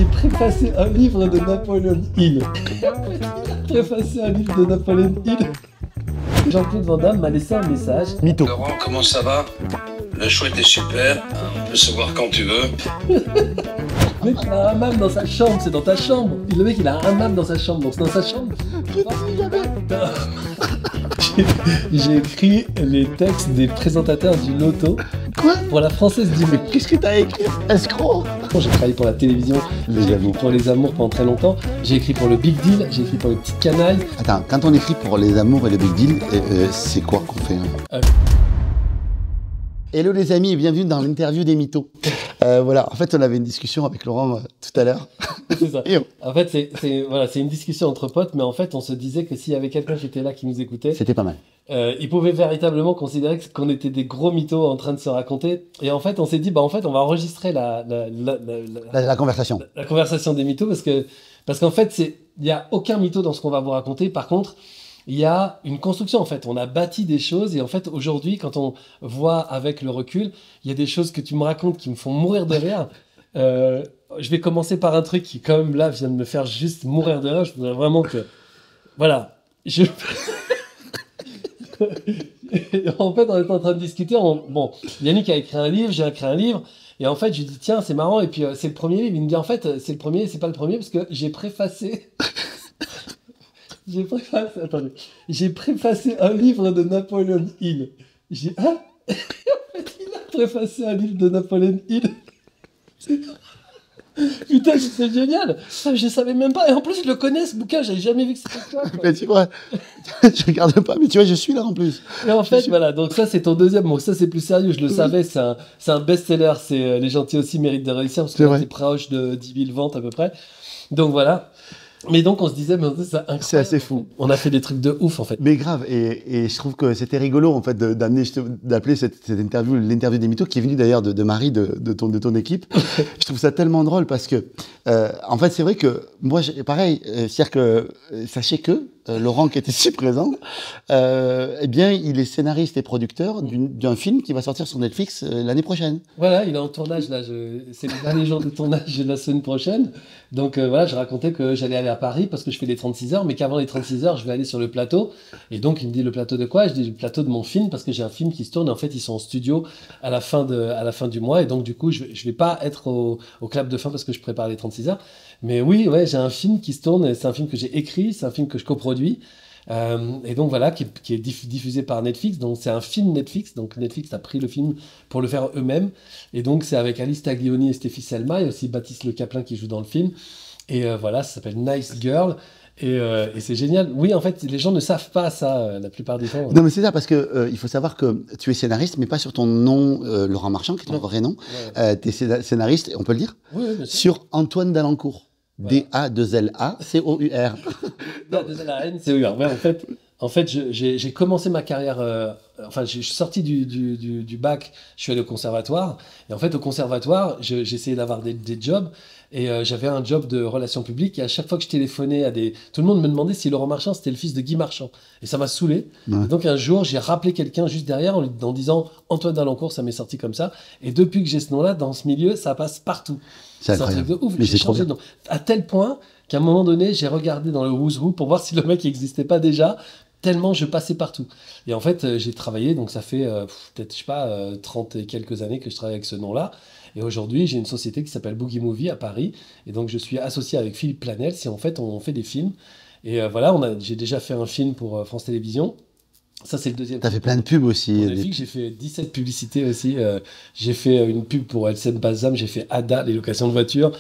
J'ai préfacé un livre de Napoléon Hill. Préfacé un livre de Napoléon Hill. Jean-Claude Van Damme m'a laissé un message. Mytho. Laurent, comment ça va? Le show était super, on peut se voir quand tu veux. Le mec, il a un hammam dans sa chambre, c'est dans ta chambre. Le mec, il a un hammam dans sa chambre, donc c'est dans sa chambre. J'ai écrit les textes des présentateurs du loto. Quoi? Pour la Française du Monde. Qu'est-ce que t'as écrit? Escroc. J'ai travaillé pour la télévision, j'ai écrit pour Les Amours pendant très longtemps, j'ai écrit pour le Big Deal, j'ai écrit pour les petites canailles. Attends, quand on écrit pour Les Amours et le Big Deal, c'est quoi qu'on fait? Hello les amis et bienvenue dans l'interview des mythos. Voilà, en fait on avait une discussion avec Laurent tout à l'heure. C'est ça. En fait c'est une discussion entre potes, mais en fait on se disait que s'il y avait quelqu'un qui était là qui nous écoutait, c'était pas mal. Il pouvait véritablement considérer qu'on était des gros mythos en train de se raconter. Et en fait on s'est dit, bah en fait on va enregistrer la conversation. La conversation des mythos parce qu'en fait il n'y a aucun mytho dans ce qu'on va vous raconter. Par contre, il y a une construction en fait, on a bâti des choses et en fait aujourd'hui quand on voit avec le recul, il y a des choses que tu me racontes qui me font mourir de rire. Je vais commencer par un truc qui quand même là vient de me faire juste mourir de rire. Je voudrais vraiment que... Voilà. En fait on était en train de discuter, bon, Yannick a écrit un livre, j'ai écrit un livre. Et en fait, je lui dis, tiens, c'est marrant. Et puis, c'est le premier livre. Il me dit, en fait, c'est le premier, c'est pas le premier parce que j'ai préfacé... J'ai préfacé un livre de Napoléon Hill. J'ai dit, ah, en fait, il a préfacé un livre de Napoléon Hill. Putain, c'est génial. Ça, je savais même pas. Et en plus, je le connais, ce bouquin. J'avais jamais vu que c'était ça. Mais tu vois, je regarde pas, mais tu vois, je suis là en plus. Et en fait, voilà. Donc ça, c'est ton deuxième. Bon, ça, c'est plus sérieux. Je le savais. C'est un best-seller. C'est Les Gentils aussi méritent de réussir parce que c'est proche de 10 000 ventes à peu près. Donc voilà. Mais donc on se disait, mais c'est incroyable. C'est assez fou. On a fait des trucs de ouf en fait. Mais grave, et je trouve que c'était rigolo en fait d'appeler cette interview l'interview des mythos, qui est venue d'ailleurs de Marie de ton équipe. Je trouve ça tellement drôle parce que en fait c'est vrai que moi pareil, c'est-à-dire que sachez que Laurent qui était ici présent, eh bien il est scénariste et producteur d'un film qui va sortir sur Netflix l'année prochaine. Voilà, il est en tournage là, c'est le dernier jour de tournage de la semaine prochaine. Donc voilà, je racontais que j'allais aller à Paris parce que je fais les 36 heures, mais qu'avant les 36 heures, je vais aller sur le plateau. Et donc il me dit, le plateau de quoi? Je dis, le plateau de mon film, parce que j'ai un film qui se tourne. Et en fait, ils sont en studio à la fin du mois. Et donc du coup, je vais pas être au clap de fin parce que je prépare les 36 heures. Mais oui, ouais, j'ai un film qui se tourne. C'est un film que j'ai écrit, c'est un film que je coproduis. Et donc voilà, qui est diffusé par Netflix. Donc c'est un film Netflix. Donc Netflix a pris le film pour le faire eux-mêmes. Et donc c'est avec Alice Taglioni et Stéphie Selma et aussi Baptiste Le Caplin qui joue dans le film. Et voilà, ça s'appelle Nice Girl. Et c'est génial. Oui, en fait, les gens ne savent pas ça la plupart du temps. Non, mais c'est ça, parce que il faut savoir que tu es scénariste, mais pas sur ton nom, Laurent Marchand, qui est ton vrai nom. Tu es scénariste, on peut le dire, oui, bien sûr. Sur Antoine Dalancourt. Voilà. D-A-2-L-A-C-O-U-R. D-A-2-L-A-N-C-O-U-R. Ouais, en fait, j'ai commencé ma carrière. Je suis sorti du bac, je suis allé au conservatoire. Et en fait, au conservatoire, j'essayais d'avoir des jobs. Et j'avais un job de relations publiques. Et à chaque fois que je téléphonais tout le monde me demandait si Laurent Marchand, c'était le fils de Guy Marchand. Et ça m'a saoulé. Ouais. Et donc un jour, j'ai rappelé quelqu'un juste derrière en disant Antoine Dalancourt, ça m'est sorti comme ça. Et depuis que j'ai ce nom-là, dans ce milieu, ça passe partout. C'est un truc de ouf. Mais j'ai changé de nom. À tel point qu'à un moment donné, j'ai regardé dans le Who's Who pour voir si le mec n'existait pas déjà. Tellement je passais partout. Et en fait, j'ai travaillé, donc ça fait peut-être, 30 et quelques années que je travaille avec ce nom-là. Et aujourd'hui, j'ai une société qui s'appelle Boogie Movie à Paris. Et donc, je suis associé avec Philippe Planel. En fait, on fait des films. Et voilà, j'ai déjà fait un film pour France Télévisions. Ça, c'est le deuxième. T'as fait plein de pubs aussi. J'ai fait 17 publicités aussi. J'ai fait une pub pour Elsen Balsam. J'ai fait Ada, les locations de voitures.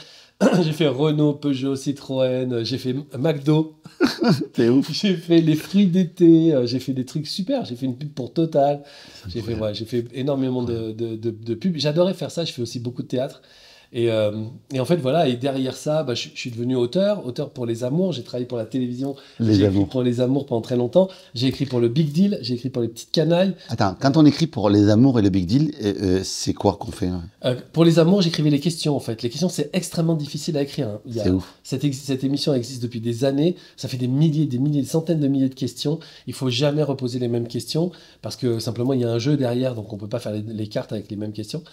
J'ai fait Renault, Peugeot, Citroën, j'ai fait McDo. T'es ouf. J'ai fait les fruits d'été, j'ai fait des trucs super. J'ai fait une pub pour Total. J'ai fait énormément de pubs. J'adorais faire ça. Je fais aussi beaucoup de théâtre. Et en fait, voilà. Et derrière ça, je suis devenu auteur pour Les Amours. J'ai travaillé pour la télévision. J'ai écrit pour Les Amours pendant très longtemps. J'ai écrit pour le Big Deal. J'ai écrit pour les petites canailles. Attends, quand on écrit pour Les Amours et le Big Deal, c'est quoi qu'on fait? Pour Les Amours, j'écrivais les questions, en fait. Les questions, c'est extrêmement difficile à écrire. Hein. C'est ouf. Cette émission existe depuis des années. Ça fait des centaines de milliers de questions. Il faut jamais reposer les mêmes questions parce que simplement, il y a un jeu derrière, donc on peut pas faire les cartes avec les mêmes questions.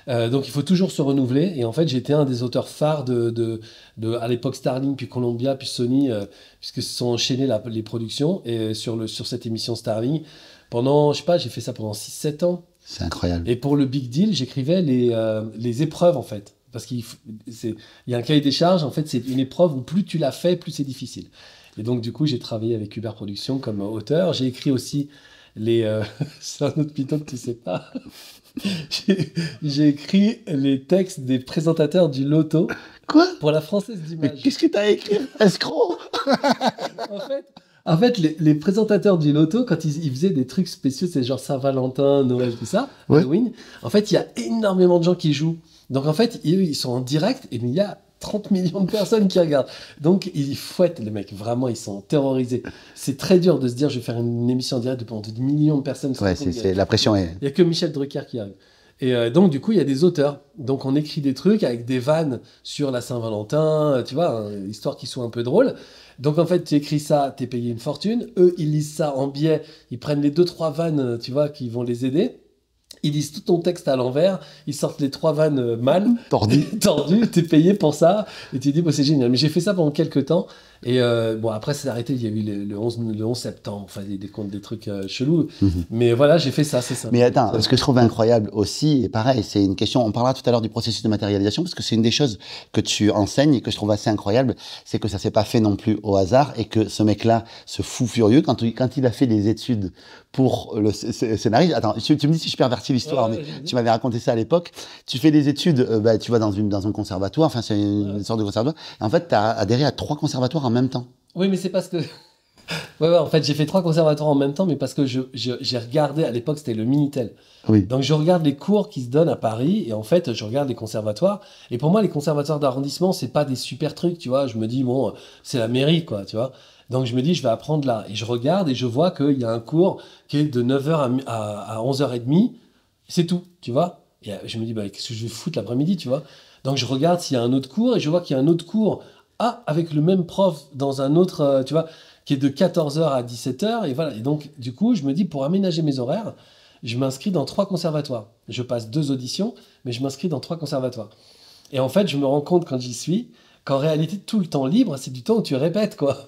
Donc il faut toujours se renouveler. Et en fait, j'étais un des auteurs phares à l'époque Starling, puis Columbia, puis Sony, puisque se sont enchaînées les productions et sur cette émission Starling. Pendant, je sais pas, j'ai fait ça pendant 6-7 ans. C'est incroyable. Et pour le Big Deal, j'écrivais les épreuves, en fait. Parce qu'il y a un cahier des charges, en fait, c'est une épreuve où plus tu l'as fait, plus c'est difficile. Et donc, du coup, j'ai travaillé avec Hubert Productions comme auteur. J'ai écrit aussi c'est un autre piton que tu sais pas. J'ai écrit les textes des présentateurs du Loto. Quoi? Pour la Française Mais d'Images. qu'est-ce que t'as écrit, escroc? En fait, les présentateurs du Loto, quand ils faisaient des trucs spéciaux, c'est genre Saint-Valentin, Noël, tout ça, Ouais. Halloween, en fait, il y a énormément de gens qui jouent. Donc, en fait, ils sont en direct et il y a 30 millions de personnes qui regardent. Donc, ils fouettent les mecs. Vraiment, ils sont terrorisés. C'est très dur de se dire, je vais faire une émission en direct devant des millions de personnes. Ouais, la pression est... Il n'y a que Michel Drucker qui arrive. Et donc, du coup, il y a des auteurs. Donc, on écrit des trucs avec des vannes sur la Saint-Valentin, tu vois, histoire qui soit un peu drôle. Donc, en fait, tu écris ça, tu es payé une fortune. Eux, ils lisent ça en biais. Ils prennent les 2-3 vannes, tu vois, qui vont les aider. Ils lisent tout ton texte à l'envers. Ils sortent les 3 vannes mal. Tordu. Tordu, tu es payé pour ça. Et tu dis, bon, c'est génial. Mais j'ai fait ça pendant quelques temps. Et bon, après, c'est arrêté. Il y a eu le 11 septembre. Enfin, des trucs chelous. Mais voilà, j'ai fait ça, c'est ça. Mais attends, ce que je trouve incroyable aussi, et pareil, c'est une question, on parlera tout à l'heure du processus de matérialisation, parce que c'est une des choses que tu enseignes et que je trouve assez incroyable, c'est que ça s'est pas fait non plus au hasard, et que ce mec-là, ce fou furieux, quand il a fait des études pour le scénario, attends, tu me dis si je pervertis l'histoire, mais tu m'avais raconté ça à l'époque, tu fais des études, tu vas dans un conservatoire, enfin c'est une sorte de conservatoire, et en fait, tu as adhéré à 3 conservatoires en même temps. Oui, mais c'est parce que... Ouais, en fait, j'ai fait 3 conservatoires en même temps, mais parce que j'ai regardé, à l'époque, c'était le Minitel. Oui. Donc, je regarde les cours qui se donnent à Paris, et en fait, je regarde les conservatoires. Et pour moi, les conservatoires d'arrondissement, c'est pas des super trucs, tu vois. Je me dis, bon, c'est la mairie, quoi, tu vois. Donc, je me dis, je vais apprendre là. Et je regarde, et je vois qu'il y a un cours qui est de 9h à 11h30. C'est tout, tu vois. Et je me dis, bah, qu'est-ce que je vais foutre l'après-midi, tu vois. Donc, je regarde s'il y a un autre cours, et je vois qu'il y a un autre cours, avec le même prof dans un autre, tu vois, qui est de 14h à 17h, et voilà. Et donc, du coup, je me dis, pour aménager mes horaires, je m'inscris dans 3 conservatoires. Je passe 2 auditions, mais je m'inscris dans 3 conservatoires. Et en fait, je me rends compte quand j'y suis, qu'en réalité, tout le temps libre, c'est du temps où tu répètes, quoi.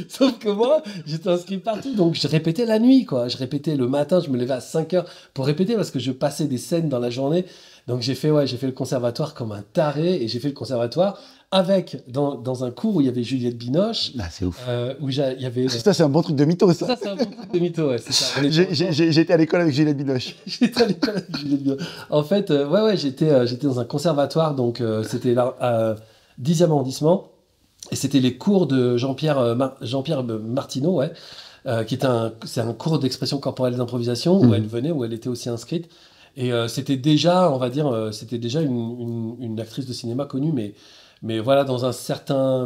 Sauf que moi, j'étais inscrit partout, donc je répétais la nuit, quoi. Je répétais le matin, je me levais à 5h pour répéter, parce que je passais des scènes dans la journée. Donc j'ai fait le conservatoire comme un taré, et j'ai fait le conservatoire dans un cours où il y avait Juliette Binoche. Ah, c'est ouf. Où il y avait... Ça, c'est un bon truc de mytho, ça. Ça, c'est un bon truc de mytho, ouais, c'est ça. J'ai été à l'école avec Juliette Binoche. J'étais à l'école avec Juliette Binoche. En fait, j'étais dans un conservatoire, donc c'était là, 10e arrondissement, et c'était les cours de Jean-Pierre Martineau, ouais, c'est un cours d'expression corporelle d'improvisation, où elle venait, où elle était aussi inscrite. Et c'était déjà, on va dire, une actrice de cinéma connue, mais voilà, dans un certain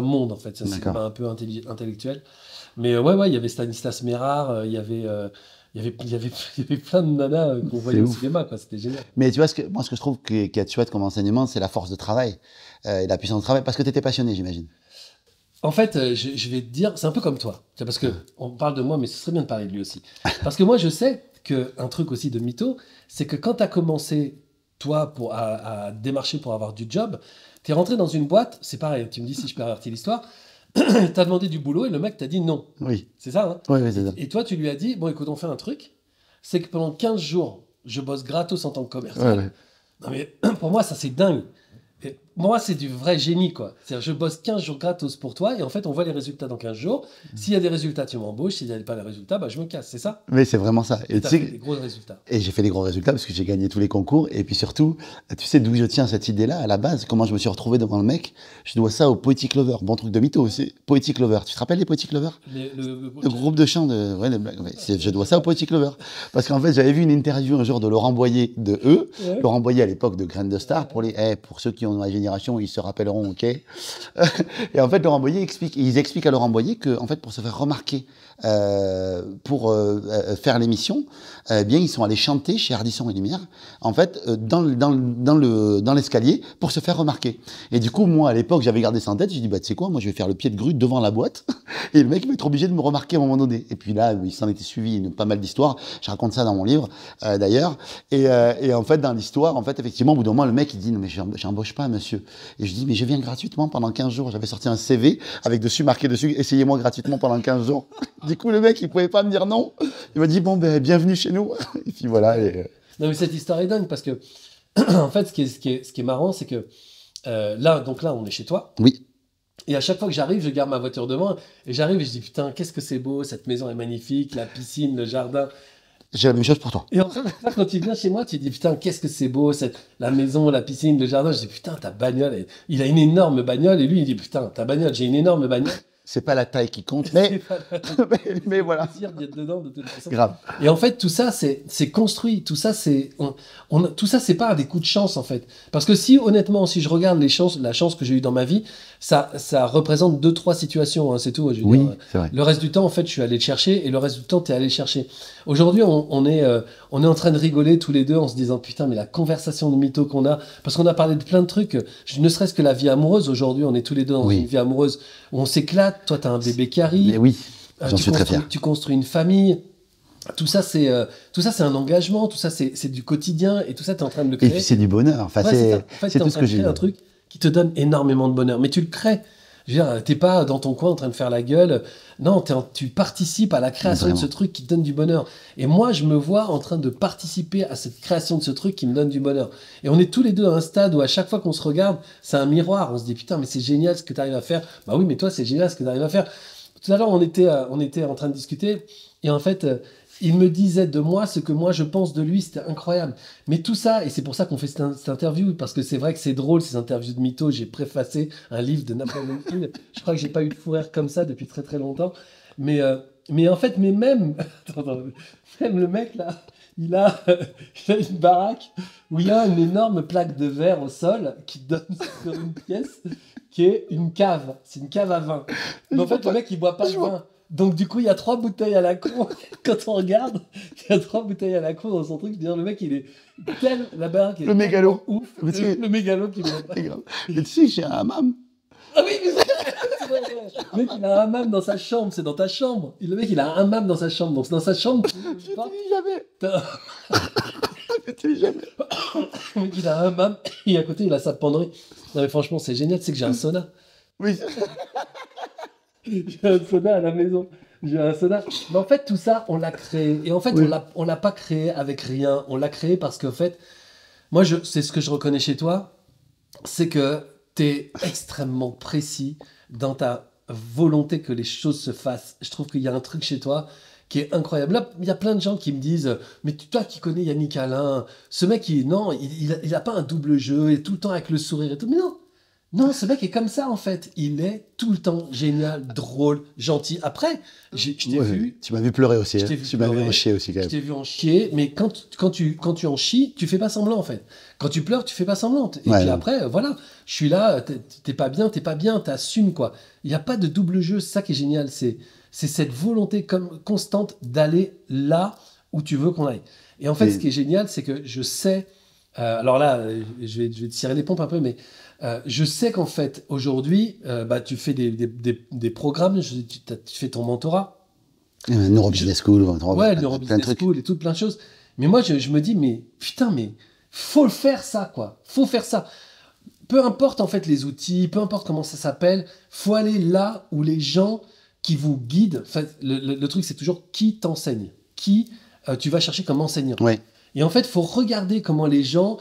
monde, en fait. C'est pas un peu intellectuel. Mais il y avait Stanislas Mérard, il y avait plein de nanas qu'on voyait au cinéma, quoi. C'était génial. Mais tu vois, moi, ce que je trouve qui est chouette comme enseignement, c'est la force de travail et la puissance de travail, parce que tu étais passionné, j'imagine. En fait, je vais te dire, c'est un peu comme toi. Parce qu'on parle de moi, mais ce serait bien de parler de lui aussi. Parce que moi, je sais qu'un truc aussi de mytho, c'est que quand tu as commencé, toi, à démarcher pour avoir du job, tu es rentré dans une boîte, c'est pareil, tu me dis si je pervertis l'histoire, tu as demandé du boulot et le mec t'a dit non. Oui. C'est ça, hein? Oui, c'est ça. Et toi, tu lui as dit, bon, écoute, on fait un truc, c'est que pendant 15 jours, je bosse gratos en tant que commercial. Ouais. Non, mais pour moi, ça, c'est dingue. Et moi, c'est du vrai génie, quoi. C'est-à-dire, je bosse 15 jours gratos pour toi, et en fait, on voit les résultats dans 15 jours. S'il y a des résultats, tu m'embauches. S'il n'y a pas de résultats, je me casse, c'est ça? Mais c'est vraiment ça. Et tu as fait des gros résultats. Et j'ai fait des gros résultats parce que j'ai gagné tous les concours. Et puis surtout, tu sais d'où je tiens cette idée-là, à la base, comment je me suis retrouvé devant le mec. Je dois ça au Poetic Lover. Bon truc de mytho aussi. Poetic Lover. Tu te rappelles les Poetic Lover? Le groupe de chant de... Ouais, je dois ça au Poetic Lover. Parce qu'en fait, j'avais vu une interview un jour de Laurent Boyer de eux. Ouais. Laurent Boyer à l'époque de Graines de Star. Pour ceux qui ont un génie génération, ils se rappelleront, ok. Et en fait, Laurent Boyer ils expliquent à Laurent Boyer que, en fait, pour se faire remarquer, pour faire l'émission, bien, ils sont allés chanter chez Ardisson et Lumière, en fait, dans l'escalier, pour se faire remarquer. Et du coup, moi, à l'époque, j'avais gardé ça en tête, j'ai dit, bah, tu sais quoi, moi, je vais faire le pied de grue devant la boîte, et le mec va être obligé de me remarquer à un moment donné. Et puis là, il s'en était suivi pas mal d'histoires, je raconte ça dans mon livre, d'ailleurs, et en fait, dans l'histoire, en fait, effectivement, au bout d'un moment, le mec, il dit, non, mais j'embauche pas, monsieur. Et je dis, mais je viens gratuitement pendant 15 jours, j'avais sorti un CV, avec dessus, marqué dessus, essayez-moi gratuitement pendant 15 jours. Du coup, le mec, il pouvait pas me dire non. Il m'a dit, bon, ben, bienvenue chez nous. Et puis voilà. Non, mais cette histoire est dingue parce que, en fait, ce qui est marrant, c'est que là, on est chez toi. Oui. Et à chaque fois que j'arrive, je garde ma voiture devant et j'arrive et je dis, putain, qu'est-ce que c'est beau, cette maison est magnifique, la piscine, le jardin. J'ai la même chose pour toi. Et en fait, quand tu viens chez moi, tu dis, putain, qu'est-ce que c'est beau, la maison, la piscine, le jardin. Je dis, putain, ta bagnole, il a une énorme bagnole. Et lui, il dit, putain, ta bagnole, j'ai une énorme bagnole. C'est pas la taille qui compte, mais, mais voilà. Plaisir d'y être dedans, de toute façon. Grave. Et en fait, tout ça, c'est construit. Tout ça, tout ça, c'est pas des coups de chance, en fait. Parce que si, honnêtement, si je regarde la chance que j'ai eue dans ma vie, ça représente 2-3 situations, hein, c'est tout. Je veux dire, c'est vrai. Le reste du temps, en fait, je suis allé le chercher et le reste du temps, tu es allé le chercher. Aujourd'hui, on est en train de rigoler tous les deux en se disant, putain, mais la conversation de mytho qu'on a, parce qu'on a parlé de plein de trucs, ne serait-ce que la vie amoureuse. Aujourd'hui, on est tous les deux dans une vie amoureuse où on s'éclate. Toi, tu as un bébé qui arrive. Mais oui, j'en suis très fier. Tu construis une famille. Tout ça, c'est un engagement. Tout ça, c'est du quotidien. Et tout ça, tu es en train de le créer. Et puis, c'est du bonheur. Enfin, c'est tout ce que j'ai. Un truc qui te donne énormément de bonheur. Mais tu le crées. Je veux dire, t'es pas dans ton coin en train de faire la gueule. Non, tu participes à la création de ce truc qui te donne du bonheur. Et moi, je me vois en train de participer à cette création de ce truc qui me donne du bonheur. Et on est tous les deux à un stade où à chaque fois qu'on se regarde, c'est un miroir. On se dit, putain, mais c'est génial ce que tu arrives à faire. Bah oui, mais toi, c'est génial ce que tu arrives à faire. Tout à l'heure, on était en train de discuter. Et en fait, il me disait de moi ce que moi je pense de lui, c'était incroyable. Mais tout ça, et c'est pour ça qu'on fait cette interview, parce que c'est vrai que c'est drôle, ces interviews de mythos. J'ai préfacé un livre de Napoléon Hill. Je crois que j'ai pas eu de fou rire comme ça depuis très très longtemps. Mais en fait, même le mec là, il a une baraque où il y a une énorme plaque de verre au sol qui donne sur une pièce qui est une cave. C'est une cave à vin. Mais en fait, le mec, il boit pas de vin. Donc du coup, il y a 3 bouteilles à la con. Quand on regarde, il y a 3 bouteilles à la con dans son truc. Je veux dire, le mec, il est tel, la baraque est le mégalo. Ouf. Le mégalo qui me c'est grave. Mais tu sais que j'ai un hammam. Ah oui, mais c'est vrai. Le mec, il a un hammam dans sa chambre. C'est dans ta chambre. Le mec, il a un hammam dans sa chambre. Donc c'est dans sa chambre. Je te dis jamais. Je te dis jamais. Le mec, il a un hammam. Et à côté, il a sa penderie. Non mais franchement, c'est génial. Tu sais que j'ai un sauna. Oui. J'ai un sauna à la maison. J'ai un sauna. Mais en fait, tout ça, on l'a créé. Et en fait, on l'a pas créé avec rien. On l'a créé parce qu'en fait, moi, c'est ce que je reconnais chez toi, c'est que tu es extrêmement précis dans ta volonté que les choses se fassent. Je trouve qu'il y a un truc chez toi qui est incroyable. Là, il y a plein de gens qui me disent « Mais toi qui connais Yannick Alain, ce mec, il a pas un double jeu, il est tout le temps avec le sourire et tout. » Mais non, ce mec est comme ça, en fait. Il est tout le temps génial, drôle, gentil. Après, je t'ai vu... Tu m'as vu pleurer aussi. Tu m'as vu en chier aussi, quand même. Je t'ai vu en chier, mais quand tu en chies, tu fais pas semblant, en fait. Quand tu pleures, tu fais pas semblant. Et puis après, voilà, je suis là, t'es pas bien, t'assumes, quoi. Il n'y a pas de double jeu, c'est ça qui est génial. C'est cette volonté constante d'aller là où tu veux qu'on aille. Et en fait, ce qui est génial, c'est que je sais... alors là, je vais te tirer les pompes un peu, mais... je sais qu'en fait, aujourd'hui, tu fais des programmes, tu fais ton mentorat. Neurobusiness School. Ouais, Neurobusiness School et tout, plein de choses. Mais moi, je me dis, mais putain, mais faut le faire ça, quoi. Faut faire ça. Peu importe, en fait, les outils, peu importe comment ça s'appelle, faut aller là où les gens qui vous guident... Enfin, le truc, c'est toujours qui t'enseigne. Qui tu vas chercher comme enseignant. Ouais. Et en fait, faut regarder comment les gens...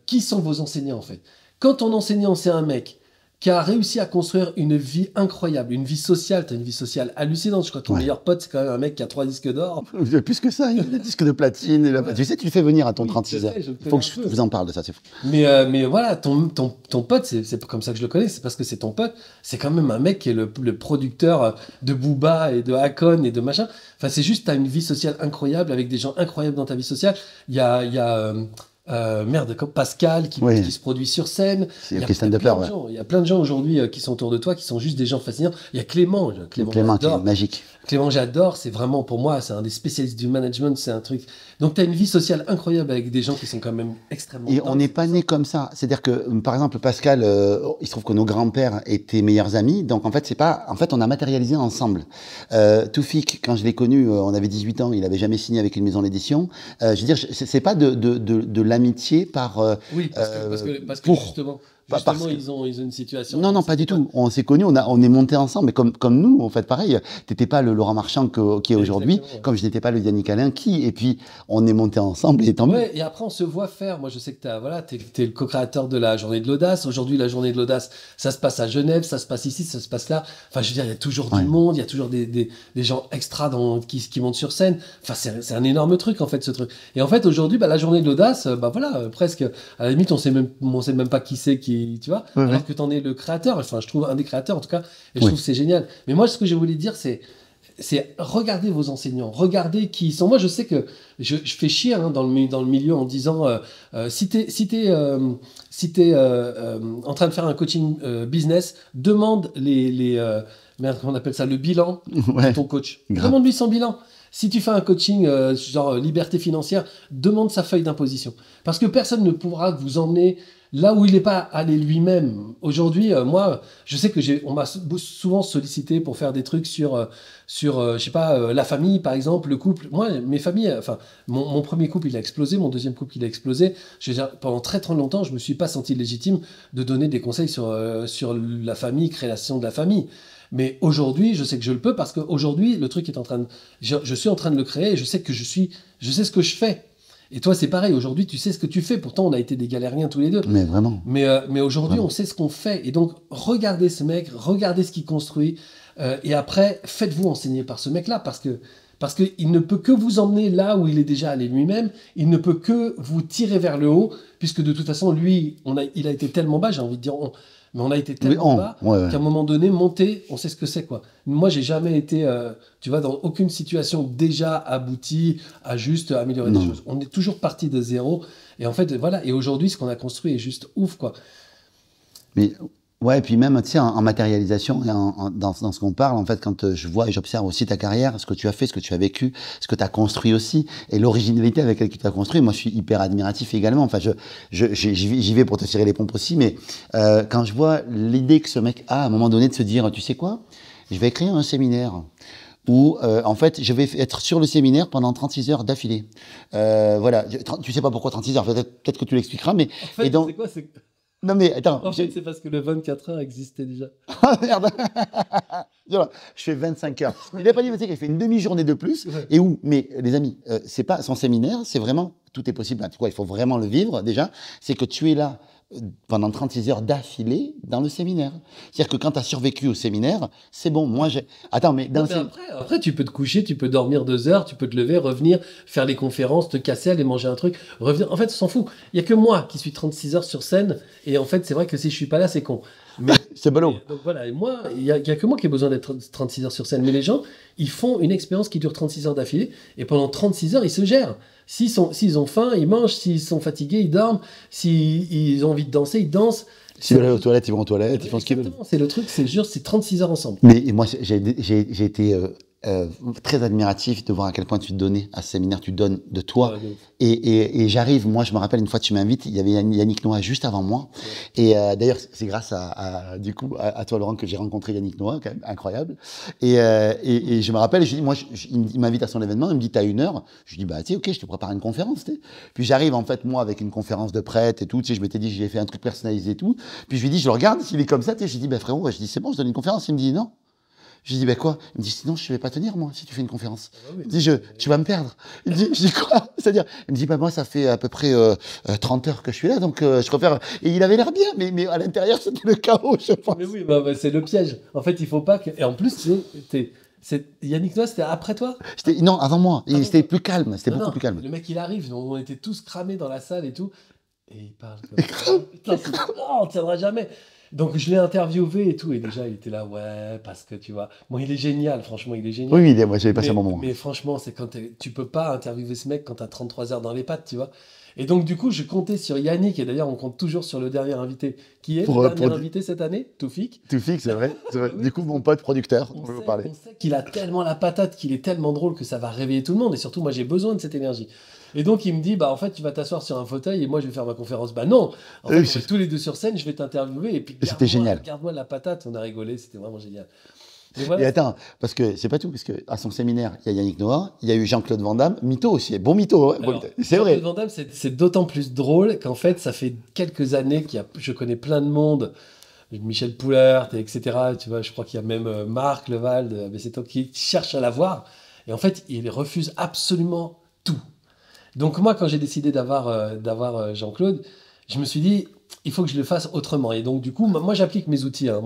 qui sont vos enseignants, en fait. Quand ton enseignant, c'est un mec qui a réussi à construire une vie incroyable, une vie sociale, tu as une vie sociale hallucinante. Je crois que ton meilleur pote, c'est quand même un mec qui a 3 disques d'or. Plus que ça, il y a des disques de platine. Tu sais, tu le fais venir à ton 36 heures. Il faut que je vous en parle de ça, c'est fou. Mais voilà, ton pote, c'est comme ça que je le connais, c'est parce que c'est ton pote. C'est quand même un mec qui est le producteur de Booba et de Akon et de machin. Enfin, c'est juste, tu as une vie sociale incroyable avec des gens incroyables dans ta vie sociale. Il y a Merde, comme Pascal qui se produit sur scène. C'est stand-upper, ouais. Il y a plein de gens aujourd'hui qui sont autour de toi, qui sont juste des gens fascinants. Il y a Clément Qui est magique. Clément, j'adore. C'est vraiment, pour moi, c'est un des spécialistes du management. C'est un truc. Donc, tu as une vie sociale incroyable avec des gens qui sont quand même extrêmement. Et on n'est pas né comme ça. C'est-à-dire que, par exemple, Pascal, il se trouve que nos grands-pères étaient meilleurs amis. Donc, en fait, c'est pas. En fait, on a matérialisé ensemble. Toufik, quand je l'ai connu, on avait 18 ans. Il n'avait jamais signé avec une maison d'édition. Je veux dire, c'est pas de l'amitié par. Oui, parce que justement. Justement, ils ont une situation. Non, pas du tout. On s'est connus, on est montés ensemble, mais comme nous, en fait, pareil. T'étais pas le Laurent Marchand qui est aujourd'hui, ouais. Comme je n'étais pas le Yannick Alain et puis on est montés ensemble et tant mieux. Ouais, et après, on se voit faire. Moi, je sais que t'es le co-créateur de la Journée de l'Audace. Aujourd'hui, la Journée de l'Audace, ça se passe à Genève, ça se passe ici, ça se passe là. Enfin, je veux dire, il y a toujours du monde, il y a toujours des gens extra qui montent sur scène. Enfin, c'est un énorme truc, en fait, ce truc. Et en fait, aujourd'hui, la Journée de l'Audace, presque, à la limite, on sait même pas qui c'est qui. Tu vois, alors que t'en es le créateur, enfin je trouve un des créateurs en tout cas, et je trouve que c'est génial. Mais moi ce que je voulais dire c'est regardez vos enseignants, regardez qui ils sont. Moi je sais que je fais chier dans le milieu en disant si t'es en train de faire un coaching business, demande merde, comment on appelle ça, le bilan de ton coach. Demande-lui son bilan. Si tu fais un coaching genre liberté financière, demande sa feuille d'imposition. Parce que personne ne pourra vous emmener là où il n'est pas allé lui-même. Aujourd'hui, moi, je sais que on m'a souvent sollicité pour faire des trucs sur je sais pas, la famille, par exemple, le couple. Moi, mes familles, enfin, mon premier couple, il a explosé, mon deuxième couple, il a explosé. Je veux dire, pendant très très longtemps, je me suis pas senti légitime de donner des conseils sur la famille, création de la famille. Mais aujourd'hui, je sais que je le peux parce qu'aujourd'hui, le truc est je suis en train de le créer et je sais je sais ce que je fais. Et toi, c'est pareil. Aujourd'hui, tu sais ce que tu fais. Pourtant, on a été des galériens tous les deux. Mais vraiment. Mais aujourd'hui, on sait ce qu'on fait. Et donc, regardez ce mec, regardez ce qu'il construit. Et après, faites-vous enseigner par ce mec-là parce qu'il ne peut que vous emmener là où il est déjà allé lui-même. Il ne peut que vous tirer vers le haut, puisque de toute façon, lui, il a été tellement bas, j'ai envie de dire mais on a été tellement bas qu'à un moment donné, monter, on sait ce que c'est, quoi. Moi, j'ai jamais été, tu vois, dans aucune situation déjà aboutie à juste améliorer des choses. On est toujours parti de zéro. Et en fait, voilà. Et aujourd'hui, ce qu'on a construit est juste ouf, quoi. Mais ouais, et puis même, tu sais, en matérialisation, et dans ce qu'on parle, en fait, quand je vois et j'observe aussi ta carrière, ce que tu as fait, ce que tu as vécu, ce que tu as construit aussi, et l'originalité avec laquelle tu as construit, moi, je suis hyper admiratif également. Enfin, j'y vais pour te tirer les pompes aussi, mais quand je vois l'idée que ce mec a, à un moment donné, de se dire, tu sais quoi, je vais créer un séminaire où, en fait, je vais être sur le séminaire pendant 36 heures d'affilée. Voilà. Tu sais pas pourquoi 36 heures, peut-être que tu l'expliqueras, mais... En fait, et donc, c'est quoi, non mais attends. En fait, c'est parce que le 24 heures existait déjà. Ah merde. Je fais 25 heures. Il n'a pas dit qu'il fait une demi-journée de plus. Ouais. Et où? Mais les amis, c'est pas son séminaire, c'est vraiment tout est possible. Il faut vraiment le vivre déjà. C'est que tu es là pendant 36 heures d'affilée dans le séminaire. C'est-à-dire que quand tu as survécu au séminaire, c'est bon. Moi, attends, mais après, tu peux te coucher, tu peux dormir 2 heures, tu peux te lever, revenir, faire les conférences, te casser, aller manger un truc, revenir. En fait, on s'en fout. Il n'y a que moi qui suis 36 heures sur scène. Et en fait, c'est vrai que si je suis pas là, c'est con. Mais, c'est ballot. Donc voilà, et moi, il n'y a que moi qui ai besoin d'être 36 heures sur scène. Mais les gens, ils font une expérience qui dure 36 heures d'affilée. Et pendant 36 heures, ils se gèrent. S'ils ont faim, ils mangent. S'ils sont fatigués, ils dorment. S'ils ont envie de danser, ils dansent. S'ils veulent aller aux toilettes, ils vont aux toilettes, ils font ce qu'ils veulent. C'est le truc, c'est 36 heures ensemble. Mais moi, j'ai été très admiratif de voir à quel point tu donnais à ce séminaire, tu donnes de toi. Ouais, et j'arrive, moi, je me rappelle une fois, tu m'invites, il y avait Yannick Noah juste avant moi. Ouais. Et d'ailleurs, c'est grâce du coup, à toi, Laurent, que j'ai rencontré Yannick Noah, quand même incroyable. Et je me rappelle, je dis, moi, il m'invite à son événement, il me dit, t'as 1 heure. Je dis, bah, tu sais, ok, je te prépare une conférence, t'sais. Puis j'arrive, en fait, moi, avec une conférence de prête et tout, tu sais, je m'étais dit, j'ai fait un truc personnalisé et tout. Puis je lui dis, je le regarde, s'il est comme ça, tu sais, je lui dis, bah, frérot, je dis, c'est bon, je donne une conférence. Il me dit, non. Je lui dis, ben quoi? Il me dit, sinon, je ne vais pas tenir, moi, si tu fais une conférence. Ah oui. Il me dit, tu vas me perdre. Il me dit, je dis quoi? C'est-à-dire, il me dit, bah, moi, ça fait à peu près 30 heures que je suis là, donc je préfère. Et il avait l'air bien, mais à l'intérieur, c'était le chaos, je pense. Mais oui, c'est le piège. En fait, il faut pas que. Et en plus, Yannick Noah, c'était après toi? Non, avant moi. C'était plus calme, c'était beaucoup plus calme. Le mec, il arrive, on était tous cramés dans la salle et tout. Et il parle comme ça. Putain, on ne tiendra jamais. Donc je l'ai interviewé et tout, et déjà il était là, ouais, parce que tu vois, bon, il est génial, franchement, il est génial. Oui, moi j'avais passé un Mais, bon moment. mais franchement, c'est quand tu peux pas interviewer ce mec quand t'as 33 heures dans les pattes, tu vois. Et donc, du coup, je comptais sur Yannick, et d'ailleurs, on compte toujours sur le dernier invité. Qui est le dernier invité cette année? Toufik. Toufik, c'est vrai. Oui. Du coup, mon pote producteur, on peut vous parler. On sait qu'il a tellement la patate, qu'il est tellement drôle que ça va réveiller tout le monde. Et surtout, moi, j'ai besoin de cette énergie. Et donc, il me dit, bah, en fait, tu vas t'asseoir sur un fauteuil et moi, je vais faire ma conférence. Bah, non. En fait, on est tous les deux sur scène, je vais t'interviewer. Et puis, c'était génial. Garde-moi la patate. On a rigolé, c'était vraiment génial. Et attends, parce que c'est pas tout, parce qu'à son séminaire, il y a Yannick Noah, il y a eu Jean-Claude Van Damme, mytho aussi, bon mytho, hein, c'est vrai. Jean-Claude Van Damme, c'est d'autant plus drôle qu'en fait, ça fait quelques années je connais plein de monde, Michel Poulert, etc. Tu vois, je crois qu'il y a même Marc Leval de ABC Talk qui cherche à la voir. Et en fait, il refuse absolument tout. Donc moi, quand j'ai décidé d'avoir Jean-Claude, je me suis dit, il faut que je le fasse autrement. Et donc, du coup, moi, j'applique mes outils. Hein.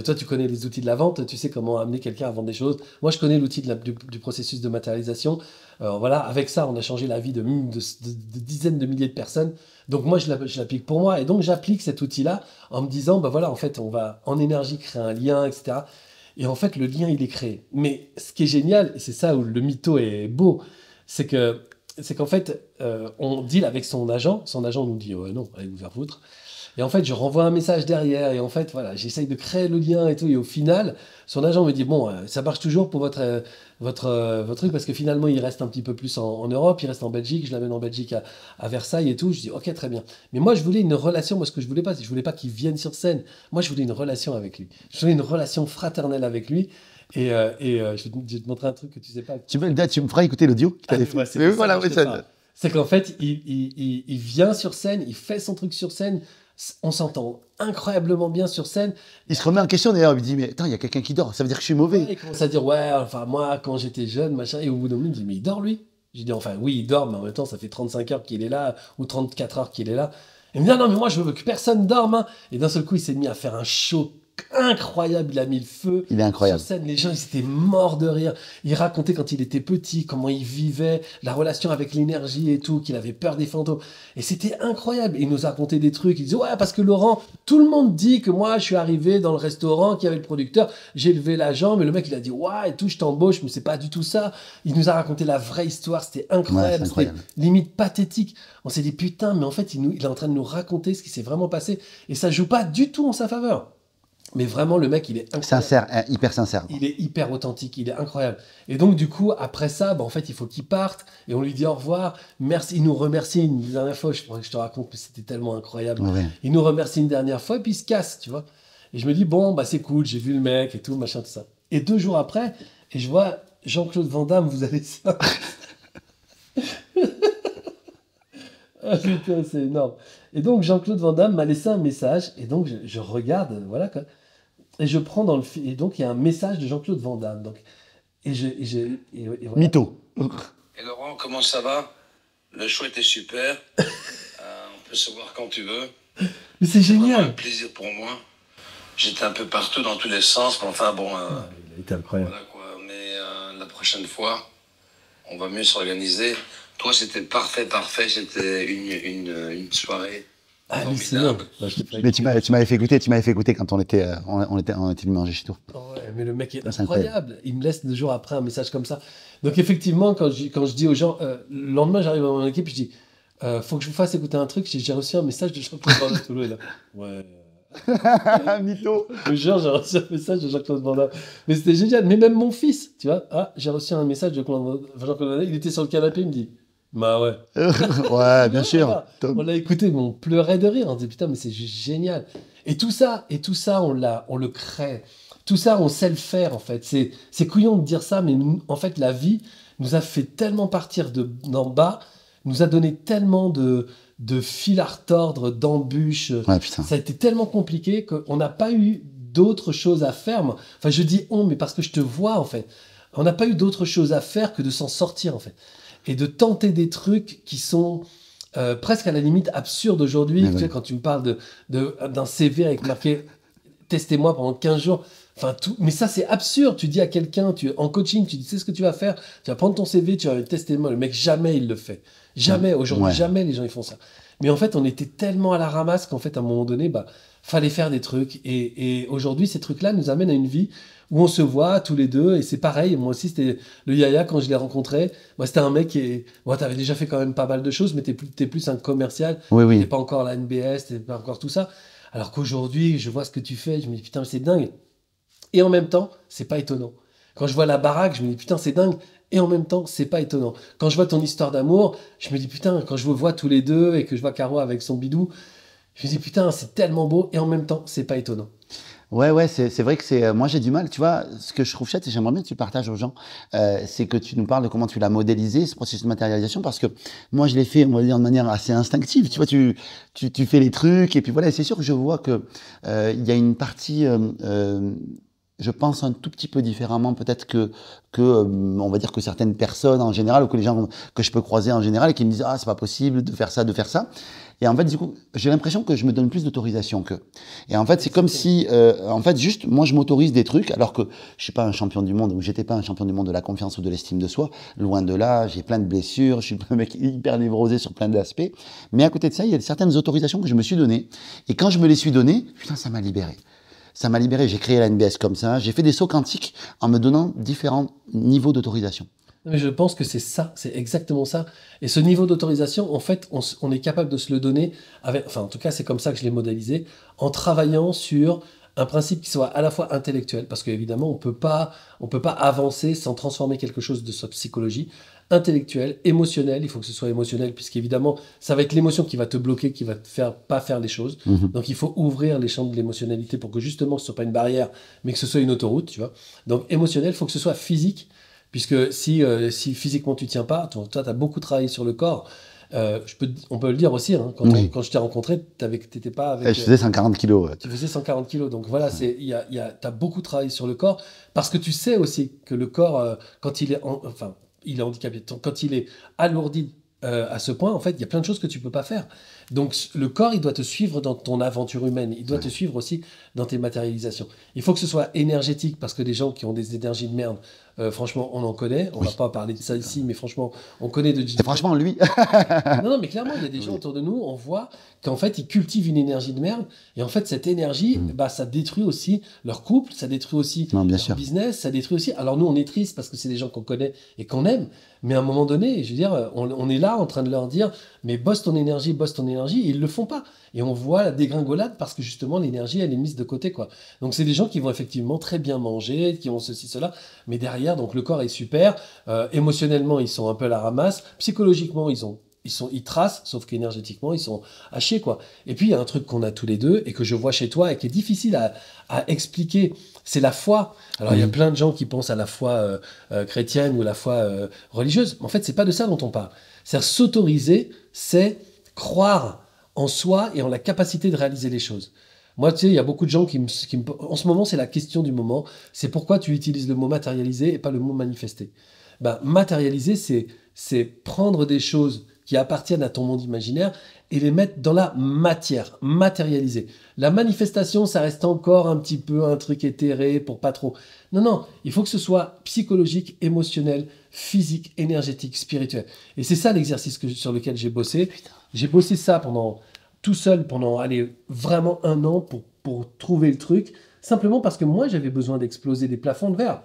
Toi, tu connais les outils de la vente, tu sais comment amener quelqu'un à vendre des choses. Moi, je connais l'outil du processus de matérialisation. Voilà, avec ça, on a changé la vie de dizaines de milliers de personnes. Donc, moi, je l'applique pour moi. Et donc, j'applique cet outil-là en me disant, bah voilà, en fait, on va en énergie créer un lien, etc. Et en fait, le lien, il est créé. Mais ce qui est génial, et c'est ça où le mytho est beau, c'est qu'en fait, on deal avec son agent nous dit non, allez vous faire foutre. Et en fait, je renvoie un message derrière, et en fait, voilà, j'essaye de créer le lien et tout, et au final, son agent me dit, bon, ça marche toujours pour votre truc, parce que finalement, il reste un petit peu plus en Europe, il reste en Belgique, je l'amène en Belgique à Versailles et tout, je dis, ok, très bien. Mais moi, je voulais une relation, moi, ce que je voulais pas qu'il vienne sur scène, moi, je voulais une relation avec lui, je voulais une relation fraternelle avec lui. Et je vais te montrer un truc que tu sais pas. Tu me feras écouter l'audio que tu avais fait. C'est qu'en fait, il vient sur scène, il fait son truc sur scène, on s'entend incroyablement bien sur scène. Il se remet en question d'ailleurs, il me dit, mais attends, il y a quelqu'un qui dort, ça veut dire que je suis mauvais. Ouais, il commence à dire, ouais, enfin moi, quand j'étais jeune, machin, et au bout d'un moment, il me dit, mais il dort lui? J'ai dit, enfin oui, il dort, mais en même temps, ça fait 35 heures qu'il est là, ou 34 heures qu'il est là. Il me dit, non, mais moi, je veux que personne dorme. Hein. Et d'un seul coup, il s'est mis à faire un show incroyable, il a mis le feu. Il est incroyable. Sur scène, les gens, ils étaient morts de rire. Il racontait quand il était petit, comment il vivait, la relation avec l'énergie et tout, qu'il avait peur des fantômes. Et c'était incroyable. Il nous a raconté des trucs. Il disait, ouais, parce que Laurent, tout le monde dit que moi, je suis arrivé dans le restaurant, qu'il y avait le producteur, j'ai levé la jambe, et le mec, il a dit, ouais, et tout, je t'embauche, mais c'est pas du tout ça. Il nous a raconté la vraie histoire, c'était incroyable, ouais, c'était limite pathétique. On s'est dit, putain, mais en fait, il est en train de nous raconter ce qui s'est vraiment passé. Et ça joue pas du tout en sa faveur. Mais vraiment, le mec, il est incroyable. Sincère, hyper sincère. Il est hyper authentique, il est incroyable. Et donc, du coup, après ça, en fait, il faut qu'il parte. Et on lui dit au revoir. Merci. Il nous remercie une dernière fois. Je pourrais que je te raconte, mais c'était tellement incroyable. Ouais. Il nous remercie une dernière fois, et puis il se casse, tu vois. Et je me dis, bon, bah c'est cool, j'ai vu le mec et tout, machin, tout ça. Et 2 jours après, et je vois Jean-Claude Van Damme, vous avez ça. Ah, putain, c'est énorme. Et donc, Jean-Claude Van Damme m'a laissé un message. Et donc, je regarde, voilà quoi. Et je prends dans le et donc il y a un message de Jean-Claude Van Damme. Donc, et voilà. Mytho. Et Laurent, comment ça va? Le show était super. On peut se voir quand tu veux. Mais c'est génial. Un plaisir pour moi. J'étais un peu partout dans tous les sens, mais enfin bon. Il était incroyable. Voilà quoi. Mais la prochaine fois, on va mieux s'organiser. Toi, c'était parfait. C'était une soirée. Hallucinant. Mais tu m'avais fait écouter quand on était venu manger chez toi. Oh ouais, mais le mec est incroyable. Il me laisse 2 jours après un message comme ça. Donc effectivement, quand je dis aux gens, le lendemain j'arrive à mon équipe, je dis, faut que je vous fasse écouter un truc. J'ai reçu un message de Jean-Claude Van Damme. Tout le monde est là. Ouais. Mytho. Genre, j'ai reçu un message de Jean-Claude Van Damme. Mais c'était génial. Mais même mon fils, tu vois, j'ai reçu un message de Jean-Claude Van Damme. Il était sur le canapé, il me dit. Bah ouais. Ouais, bien sûr. On l'a écouté, mais on pleurait de rire. On disait putain, mais c'est juste génial. Et tout ça, on le crée. Tout ça, on sait le faire en fait. C'est couillon de dire ça, mais en fait, la vie nous a fait tellement partir d'en bas, nous a donné tellement de fil à retordre, d'embûches. Ouais, putain. Ça a été tellement compliqué qu'on n'a pas eu d'autres choses à faire. Enfin, je dis on, mais parce que je te vois en fait. On n'a pas eu d'autre chose à faire que de s'en sortir en fait. Et de tenter des trucs qui sont presque à la limite absurdes aujourd'hui. Tu sais, quand tu me parles d'un CV avec marqué « Testez-moi pendant 15 jours », enfin, tout. Mais ça, c'est absurde. Tu dis à quelqu'un, en coaching, tu dis « C'est ce que tu vas faire, tu vas prendre ton CV, tu vas tester moi ». Le mec, jamais il le fait. Jamais, aujourd'hui, jamais les gens ils font ça. Mais en fait, on était tellement à la ramasse qu'en fait, à un moment donné, fallait faire des trucs. Et aujourd'hui, ces trucs-là nous amènent à une vie où on se voit tous les deux. Et c'est pareil, moi aussi, c'était le Yaya, quand je l'ai rencontré. Moi, c'était un mec qui est... Bon, t'avais déjà fait quand même pas mal de choses, mais t'es plus un commercial. Oui, T'es oui. pas encore la NBS, t'es pas encore tout ça. Alors qu'aujourd'hui, je vois ce que tu fais, je me dis, putain, c'est dingue. Et en même temps, c'est pas étonnant. Quand je vois la baraque, je me dis, putain, c'est dingue. Et en même temps, c'est pas étonnant. Quand je vois ton histoire d'amour, je me dis, putain, quand je vous vois tous les deux et que je vois Caro avec son bidou, je me dis, putain, c'est tellement beau. Et en même temps, c'est pas étonnant. Ouais, ouais, c'est vrai que c'est. Moi, j'ai du mal. Tu vois, ce que je trouve chouette, et j'aimerais bien que tu le partages aux gens, c'est que tu nous parles de comment tu l'as modélisé, ce processus de matérialisation, parce que moi, je l'ai fait, on va dire, de manière assez instinctive. Tu vois, tu fais les trucs, et puis voilà, et c'est sûr que je vois que il y a une partie. Je pense un tout petit peu différemment peut-être que on va dire que certaines personnes en général ou que les gens que je peux croiser en général et qui me disent ah c'est pas possible de faire ça et en fait du coup j'ai l'impression que je me donne plus d'autorisation qu'eux et en fait c'est comme si en fait juste moi je m'autorise des trucs alors que je suis pas un champion du monde ou j'étais pas un champion du monde de la confiance ou de l'estime de soi, loin de là, j'ai plein de blessures, je suis un mec hyper névrosé sur plein d'aspects, mais à côté de ça il y a certaines autorisations que je me suis données et quand je me les suis données putain ça m'a libéré. Ça m'a libéré, j'ai créé la NBS comme ça, j'ai fait des sauts quantiques en me donnant différents niveaux d'autorisation. Mais je pense que c'est ça, c'est exactement ça. Et ce niveau d'autorisation, en fait, on est capable de se le donner, avec, enfin en tout cas c'est comme ça que je l'ai modélisé, en travaillant sur un principe qui soit à la fois intellectuel, parce qu'évidemment on peut pas avancer sans transformer quelque chose de sa psychologie, intellectuel, émotionnel, il faut que ce soit émotionnel, puisqu'évidemment ça va être l'émotion qui va te bloquer, qui va te faire pas faire les choses. Donc il faut ouvrir les champs de l'émotionnalité pour que justement ce soit pas une barrière, mais que ce soit une autoroute, tu vois. Donc émotionnel, il faut que ce soit physique, puisque si physiquement tu tiens pas, toi tu as beaucoup travaillé sur le corps. On peut le dire aussi, hein, Oui. quand je t'ai rencontré, t'étais pas avec. Je faisais 140 kilos. Ouais. Tu faisais 140 kilos. Donc voilà, t'as beaucoup travaillé sur le corps parce que tu sais aussi que le corps, quand il est, enfin, il est handicapé, quand il est alourdi à ce point, en fait, il y a plein de choses que tu peux pas faire. Donc le corps, il doit te suivre dans ton aventure humaine. Il doit te suivre aussi dans tes matérialisations. Il faut que ce soit énergétique parce que des gens qui ont des énergies de merde, franchement, on en connaît. On va pas parler de ça ici, mais franchement, on connaît de. Et franchement, lui. Non, non, mais clairement, il y a des gens autour de nous, on voit qu'en fait, ils cultivent une énergie de merde. Et en fait, cette énergie, bah, ça détruit aussi leur couple, ça détruit aussi Non, bien leur sûr. business, ça détruit aussi. Alors, nous, on est triste parce que c'est des gens qu'on connaît et qu'on aime. Mais à un moment donné, je veux dire, on est là en train de leur dire, mais bosse ton énergie, et ils le font pas. Et on voit la dégringolade parce que justement, l'énergie, elle est mise de côté, quoi. Donc, c'est des gens qui vont effectivement très bien manger, qui ont ceci, cela. Mais derrière, donc, le corps est super. Émotionnellement, ils sont un peu à la ramasse. Psychologiquement, ils tracent, sauf qu'énergétiquement, ils sont à chier, quoi. Et puis, il y a un truc qu'on a tous les deux et que je vois chez toi et qui est difficile à expliquer, c'est la foi. Alors, il y a plein de gens qui pensent à la foi chrétienne ou la foi religieuse. En fait, c'est pas de ça dont on parle. C'est s'autoriser, c'est croire en soi et en la capacité de réaliser les choses. Moi, tu sais, il y a beaucoup de gens en ce moment, c'est la question du moment. C'est pourquoi tu utilises le mot matérialiser et pas le mot manifester. Ben, matérialiser, c'est prendre des choses qui appartiennent à ton monde imaginaire et les mettre dans la matière, matérialiser. La manifestation, ça reste encore un petit peu un truc éthéré pour pas trop. Non, non, il faut que ce soit psychologique, émotionnel, physique, énergétique, spirituel. Et c'est ça l'exercice sur lequel j'ai bossé. J'ai bossé ça tout seul pendant, allez, vraiment 1 an pour trouver le truc, simplement parce que moi, j'avais besoin d'exploser des plafonds de verre.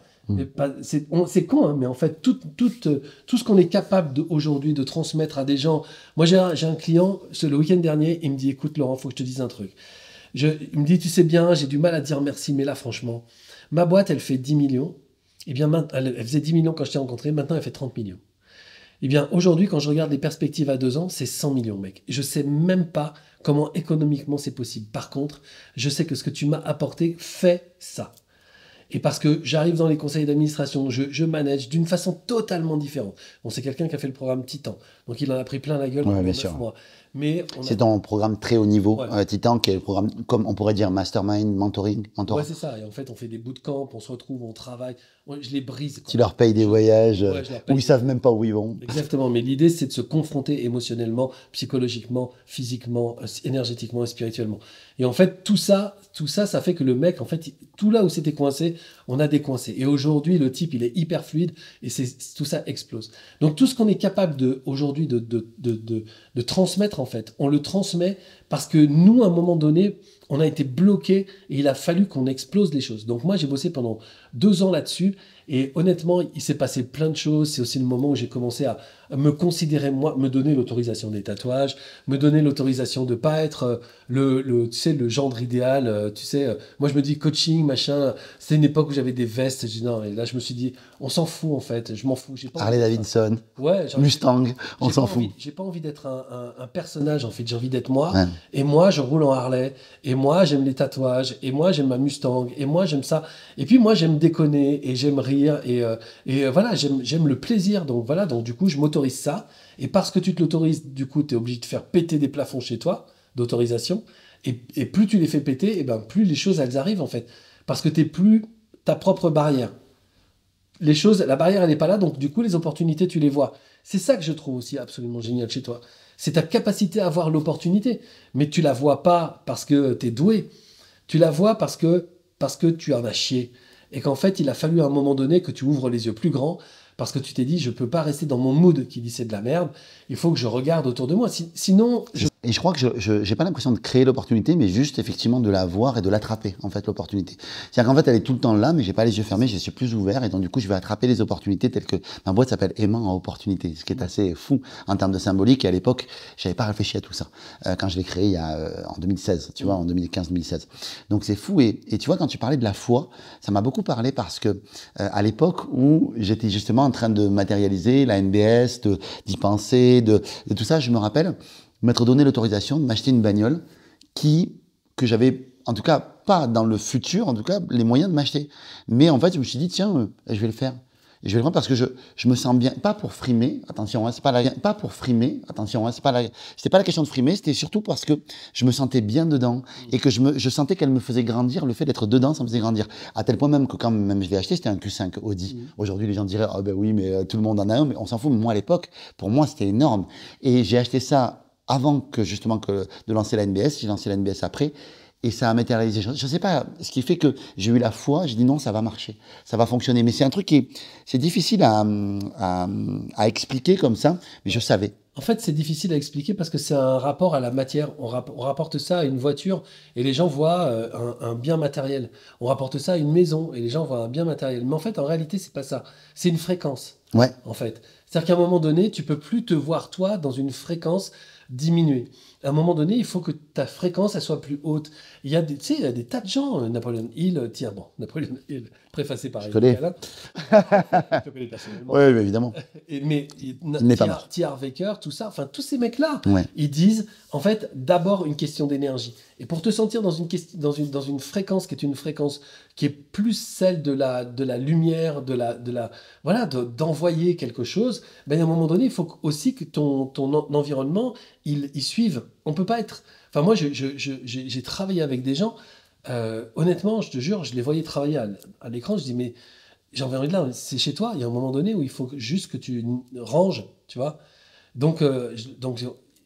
C'est con, hein, mais en fait, tout ce qu'on est capable aujourd'hui de transmettre à des gens. Moi, j'ai un client, le week-end dernier, il me dit, écoute Laurent, faut que je te dise un truc. Il me dit, tu sais bien, j'ai du mal à dire merci, mais là, franchement, ma boîte, elle fait 10 millions. Eh bien, elle faisait 10 millions quand je t'ai rencontré, maintenant, elle fait 30 millions. Eh bien, aujourd'hui, quand je regarde les perspectives à 2 ans, c'est 100 millions, mec. Je sais même pas comment économiquement c'est possible. Par contre, je sais que ce que tu m'as apporté fait ça. Et parce que j'arrive dans les conseils d'administration, je manage d'une façon totalement différente. Bon, c'est quelqu'un qui a fait le programme Titan, donc il en a pris plein la gueule pendant 9 mois. Mais c'est ton programme très haut niveau, ouais. Titan, qui est le programme, comme on pourrait dire, mastermind, mentoring, mentor. Ouais, c'est ça. Et en fait, on fait des bootcamps, on se retrouve, on travaille. Je les brise. Tu leur payes des voyages où ils savent même pas où ils vont. Exactement. Mais l'idée, c'est de se confronter émotionnellement, psychologiquement, physiquement, énergétiquement et spirituellement. Et en fait, tout ça, ça fait que le mec, en fait, tout là où c'était coincé, on a décoincé. Et aujourd'hui, le type, il est hyper fluide et tout ça explose. Donc, tout ce qu'on est capable aujourd'hui de transmettre, en fait, on le transmet parce que nous, à un moment donné, on a été bloqué et il a fallu qu'on explose les choses. Donc moi, j'ai bossé pendant 2 ans là-dessus et honnêtement, il s'est passé plein de choses. C'est aussi le moment où j'ai commencé à me considérer, moi, me donner l'autorisation des tatouages, me donner l'autorisation de pas être tu sais, le gendre idéal. Tu sais, moi, je me dis coaching, machin. C'était une époque où j'avais des vestes. Je dis non, et là, je me suis dit, on s'en fout en fait. Je m'en fous. J'ai pas Harley envie Davidson, ouais, Mustang, on j'ai s'en pas fout. J'ai pas envie d'être un personnage, en fait. J'ai envie d'être moi. Ouais. Et moi, je roule en Harley. Et moi, j'aime les tatouages. Et moi, j'aime ma Mustang. Et moi, j'aime ça. Et puis, moi, j'aime déconner. Et j'aime rire. Et voilà, j'aime le plaisir. Donc, voilà. Donc, du coup, je m'autorise ça. Et parce que tu te l'autorises, du coup, tu es obligé de faire péter des plafonds chez toi d'autorisation. Et plus tu les fais péter, et ben, plus les choses, elles arrivent, en fait. Parce que tu n'es plus ta propre barrière. Les choses, la barrière, elle n'est pas là. Donc, du coup, les opportunités, tu les vois. C'est ça que je trouve aussi absolument génial chez toi. C'est ta capacité à voir l'opportunité. Mais tu la vois pas parce que tu es doué. Tu la vois parce que tu en as chié. Et qu'en fait, il a fallu à un moment donné que tu ouvres les yeux plus grands parce que tu t'es dit, je peux pas rester dans mon mood qui dit c'est de la merde. Il faut que je regarde autour de moi. Sinon, Et je crois que je n'ai pas l'impression de créer l'opportunité, mais juste effectivement de la voir et de l'attraper, en fait, l'opportunité. C'est-à-dire qu'en fait, elle est tout le temps là, mais j'ai pas les yeux fermés, je suis plus ouvert, et donc du coup, je vais attraper les opportunités telles que ma boîte s'appelle Aimant en opportunité, ce qui est assez fou en termes de symbolique. Et à l'époque, j'avais pas réfléchi à tout ça quand je l'ai créé en 2016, tu vois, en 2015-2016. Donc c'est fou. Et tu vois, quand tu parlais de la foi, ça m'a beaucoup parlé parce que à l'époque où j'étais justement en train de matérialiser la NBS, d'y penser, de tout ça, je me rappelle m'être donné l'autorisation de m'acheter une bagnole que j'avais, en tout cas, pas dans le futur, en tout cas, les moyens de m'acheter. Mais en fait, je me suis dit, tiens, je vais le faire. Et je vais le faire parce que je me sens bien, pas pour frimer, attention, hein, c'était pas la question de frimer, c'était surtout parce que je me sentais bien dedans et que je sentais qu'elle me faisait grandir, le fait d'être dedans, ça me faisait grandir. À tel point même que quand même je l'ai acheté, c'était un Q5 Audi. Aujourd'hui, les gens diraient, ah ben oui, mais tout le monde en a un, mais on s'en fout. Mais moi, à l'époque, pour moi, c'était énorme. Et j'ai acheté ça avant que justement de lancer la NBS, j'ai lancé la NBS après, et ça a matérialisé. Je ne sais pas, ce qui fait que j'ai eu la foi, j'ai dit non, ça va marcher, ça va fonctionner. Mais c'est un truc c'est difficile à expliquer comme ça, mais je savais. en fait, c'est difficile à expliquer parce que c'est un rapport à la matière. On rapporte ça à une voiture et les gens voient un bien matériel. On rapporte ça à une maison et les gens voient un bien matériel. Mais en fait, en réalité, c'est pas ça. C'est une fréquence. Ouais. En fait, c'est-à-dire qu'à un moment donné, tu peux plus te voir toi dans une fréquence diminuer. À un moment donné, il faut que ta fréquence elle soit plus haute. Il y a des, tu sais, il y a des tas de gens. Napoléon Hill, tiens, bon, Napoléon Hill, préfacé par Eric Cala. Je connais personnellement. Oui, évidemment. Mais Il n'est pas mort. T.R. Baker, tout ça, enfin tous ces mecs-là, Ouais. ils disent en fait d'abord une question d'énergie. Et pour te sentir dans une fréquence qui est une fréquence qui est plus celle de la lumière, voilà, d'envoyer quelque chose, ben à un moment donné, il faut aussi que ton environnement il suive. On peut pas être. Enfin moi, j'ai travaillé avec des gens. Honnêtement, je te jure, je les voyais travailler à l'écran. Je dis mais j'ai envie de là, c'est chez toi. Il y a un moment donné où il faut juste que tu ranges, tu vois. Donc,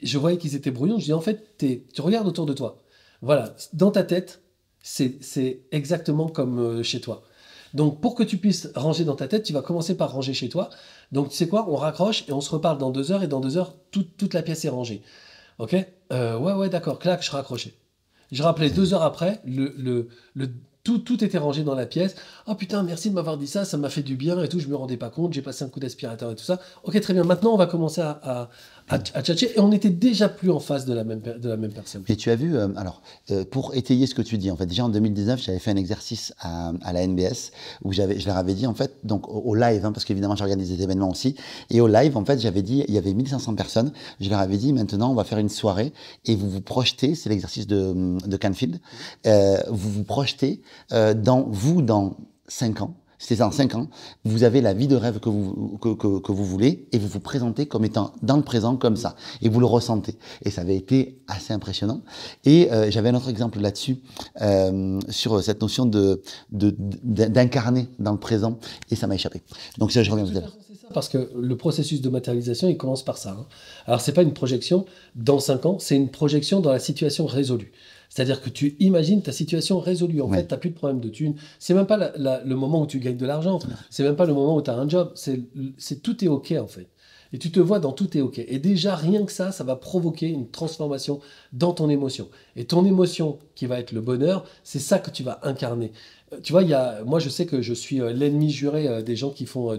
je voyais qu'ils étaient brouillons. Je dis, en fait, tu regardes autour de toi. Voilà, dans ta tête, c'est exactement comme chez toi. Donc, pour que tu puisses ranger dans ta tête, tu vas commencer par ranger chez toi. Donc, tu sais quoi, on raccroche et on se reparle dans 2 heures. Et dans 2 heures, toute la pièce est rangée. Ok ouais, d'accord, clac, je raccrochais. Je rappelais 2 heures après, tout était rangé dans la pièce. Oh putain, merci de m'avoir dit ça, ça m'a fait du bien et tout, je me rendais pas compte, j'ai passé un coup d'aspirateur et tout ça. Ok, très bien, maintenant on va commencer à tchatcher et on était déjà plus en face de la même personne. Et tu as vu, pour étayer ce que tu dis, en fait, déjà en 2019, j'avais fait un exercice à la NBS où je leur avais dit, en fait, donc au live, hein, parce qu'évidemment j'organise des événements aussi, et au live, en fait, j'avais dit, il y avait 1500 personnes, je leur avais dit, maintenant on va faire une soirée et vous vous projetez, c'est l'exercice de Canfield, vous vous projetez dans 5 ans. C'est dans 5 ans, vous avez la vie de rêve que vous voulez et vous vous présentez comme étant dans le présent comme ça. Et vous le ressentez. Et ça avait été assez impressionnant. Et j'avais un autre exemple là-dessus, sur cette notion d'incarner dans le présent. Et ça m'a échappé. Donc ça, je reviens vous dire. C'est ça, parce que le processus de matérialisation, il commence par ça. Hein. Alors, c'est pas une projection dans 5 ans, c'est une projection dans la situation résolue. C'est-à-dire que tu imagines ta situation résolue. En fait, tu n'as plus de problème de thunes. C'est même pas le moment où tu gagnes de l'argent. C'est même pas le moment où tu as un job. Tout est OK, en fait. et tu te vois dans tout est OK. Et déjà, rien que ça va provoquer une transformation dans ton émotion. Et ton émotion, qui va être le bonheur, c'est ça que tu vas incarner. Tu vois, moi, je sais que je suis l'ennemi juré des gens qui font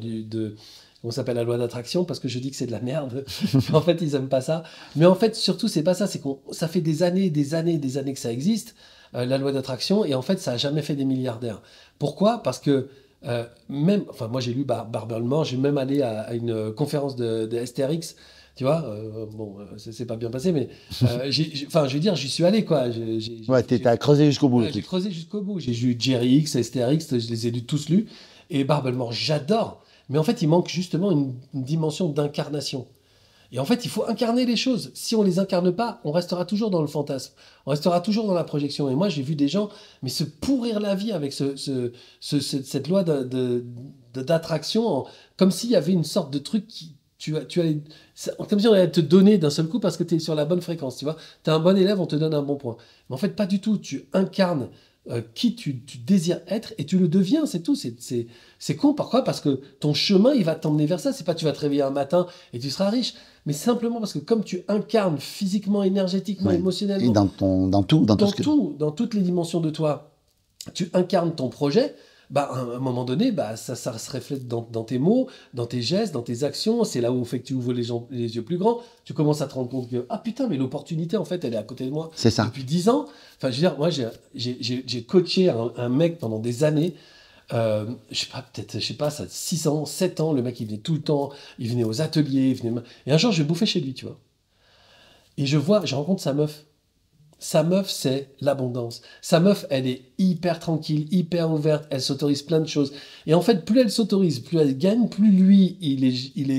on s'appelle la loi d'attraction parce que je dis que c'est de la merde. En fait, ils aiment pas ça. Mais en fait, surtout, c'est pas ça. C'est ça fait des années, des années, des années que ça existe, la loi d'attraction. Et en fait, ça a jamais fait des milliardaires. Pourquoi? Parce que enfin, moi, j'ai lu Barbel Mort. J'ai même allé à une conférence de STRX. Tu vois, ça s'est pas bien passé, mais enfin, je veux dire, j'y suis allé, quoi. Ouais, t'as creusé jusqu'au bout, le J'ai truc. creusé jusqu'au bout. J'ai lu Jerry X, STRX, je les ai tous lus. Et Barbel Mort, j'adore. Mais en fait, il manque justement une dimension d'incarnation. Et en fait, il faut incarner les choses. Si on les incarne pas, on restera toujours dans le fantasme. On restera toujours dans la projection. Et moi, j'ai vu des gens mais se pourrir la vie avec cette loi d'attraction, comme s'il y avait une sorte de truc qui... comme si on allait te donner d'un seul coup parce que tu es sur la bonne fréquence, tu vois. Tu es un bon élève, on te donne un bon point. Mais en fait, pas du tout. Tu incarnes qui tu désires être et tu le deviens, c'est tout. C'est con. Pourquoi? Parce que ton chemin, il va t'emmener vers ça. C'est pas tu vas te réveiller un matin et tu seras riche, mais simplement parce que comme tu incarnes physiquement, énergétiquement, Ouais. émotionnellement, Et dans tout dans toutes les dimensions de toi, tu incarnes ton projet. Bah, à un moment donné, bah, ça se reflète dans tes mots, dans tes gestes, dans tes actions. C'est là où fait que tu ouvres les yeux plus grands. Tu commences à te rendre compte que, ah putain, mais l'opportunité, en fait, elle est à côté de moi. C'est ça. Depuis 10 ans. Enfin, je veux dire, moi, j'ai coaché un mec pendant des années. Je sais pas, peut-être, je sais pas, ça, 6 ans, 7 ans. Le mec, il venait tout le temps. Il venait aux ateliers. Et un jour, je vais bouffer chez lui, tu vois. Et je rencontre sa meuf. Sa meuf, c'est l'abondance. Sa meuf, elle est hyper tranquille, hyper ouverte, elle s'autorise plein de choses. Et en fait, plus elle s'autorise, plus elle gagne, plus lui, il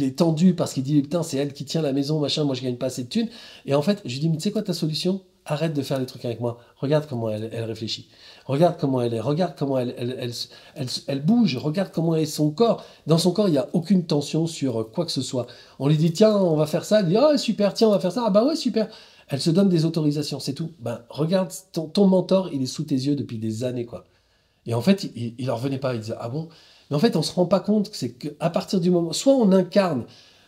est tendu parce qu'il dit, putain, c'est elle qui tient la maison, machin, moi je gagne pas assez de thunes. Et en fait, je lui dis, mais tu sais quoi ta solution? Arrête de faire les trucs avec moi. Regarde comment elle réfléchit. Regarde comment elle est. Regarde comment elle bouge. Regarde comment est son corps. Dans son corps, il n'y a aucune tension sur quoi que ce soit. On lui dit, tiens, on va faire ça. Elle dit, oh, super, tiens, on va faire ça. Ah bah ouais, super. Elle se donne des autorisations, c'est tout. Ben, regarde, ton mentor, il est sous tes yeux depuis des années, quoi. Et en fait, il en revenait pas. Il disait, ah bon? Mais en fait, on se rend pas compte que c'est qu'à partir du moment... Soit on incarne,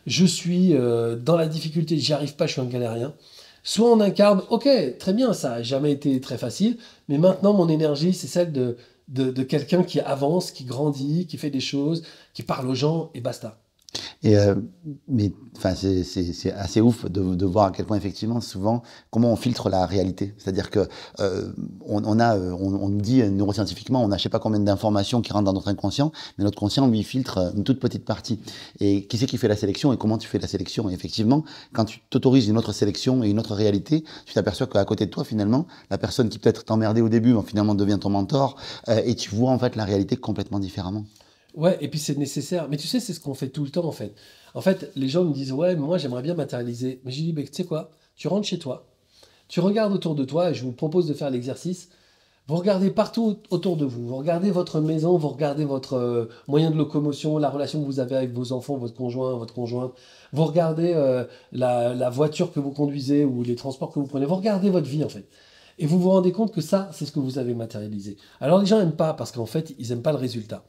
je suis dans la difficulté, j'y arrive pas, je suis un galérien. Soit on incarne, ok, très bien, ça a jamais été très facile, mais maintenant, mon énergie, c'est celle de quelqu'un qui avance, qui grandit, qui fait des choses, qui parle aux gens, et basta. Et mais enfin, c'est assez ouf de voir à quel point effectivement souvent comment on filtre la réalité. C'est-à-dire que on nous dit neuroscientifiquement, on a je sais pas combien d'informations qui rentrent dans notre inconscient, mais notre conscient lui filtre une toute petite partie. Et qui c'est qui fait la sélection et comment tu fais la sélection? Et effectivement, quand tu t'autorises une autre sélection et une autre réalité, tu t'aperçois qu'à côté de toi finalement, la personne qui peut-être t'emmerdait au début, finalement devient ton mentor et tu vois en fait la réalité complètement différemment. Ouais, et puis c'est nécessaire. Mais tu sais, c'est ce qu'on fait tout le temps, en fait. En fait, les gens me disent, ouais, moi, j'aimerais bien matérialiser. Mais je dis, tu sais quoi? Tu rentres chez toi, tu regardes autour de toi, et je vous propose de faire l'exercice. Vous regardez partout autour de vous. Vous regardez votre maison, vous regardez votre moyen de locomotion, la relation que vous avez avec vos enfants, votre conjoint, votre conjointe. Vous regardez la voiture que vous conduisez ou les transports que vous prenez. Vous regardez votre vie, en fait. Et vous vous rendez compte que ça, c'est ce que vous avez matérialisé. Alors, les gens n'aiment pas parce qu'en fait, ils n'aiment pas le résultat.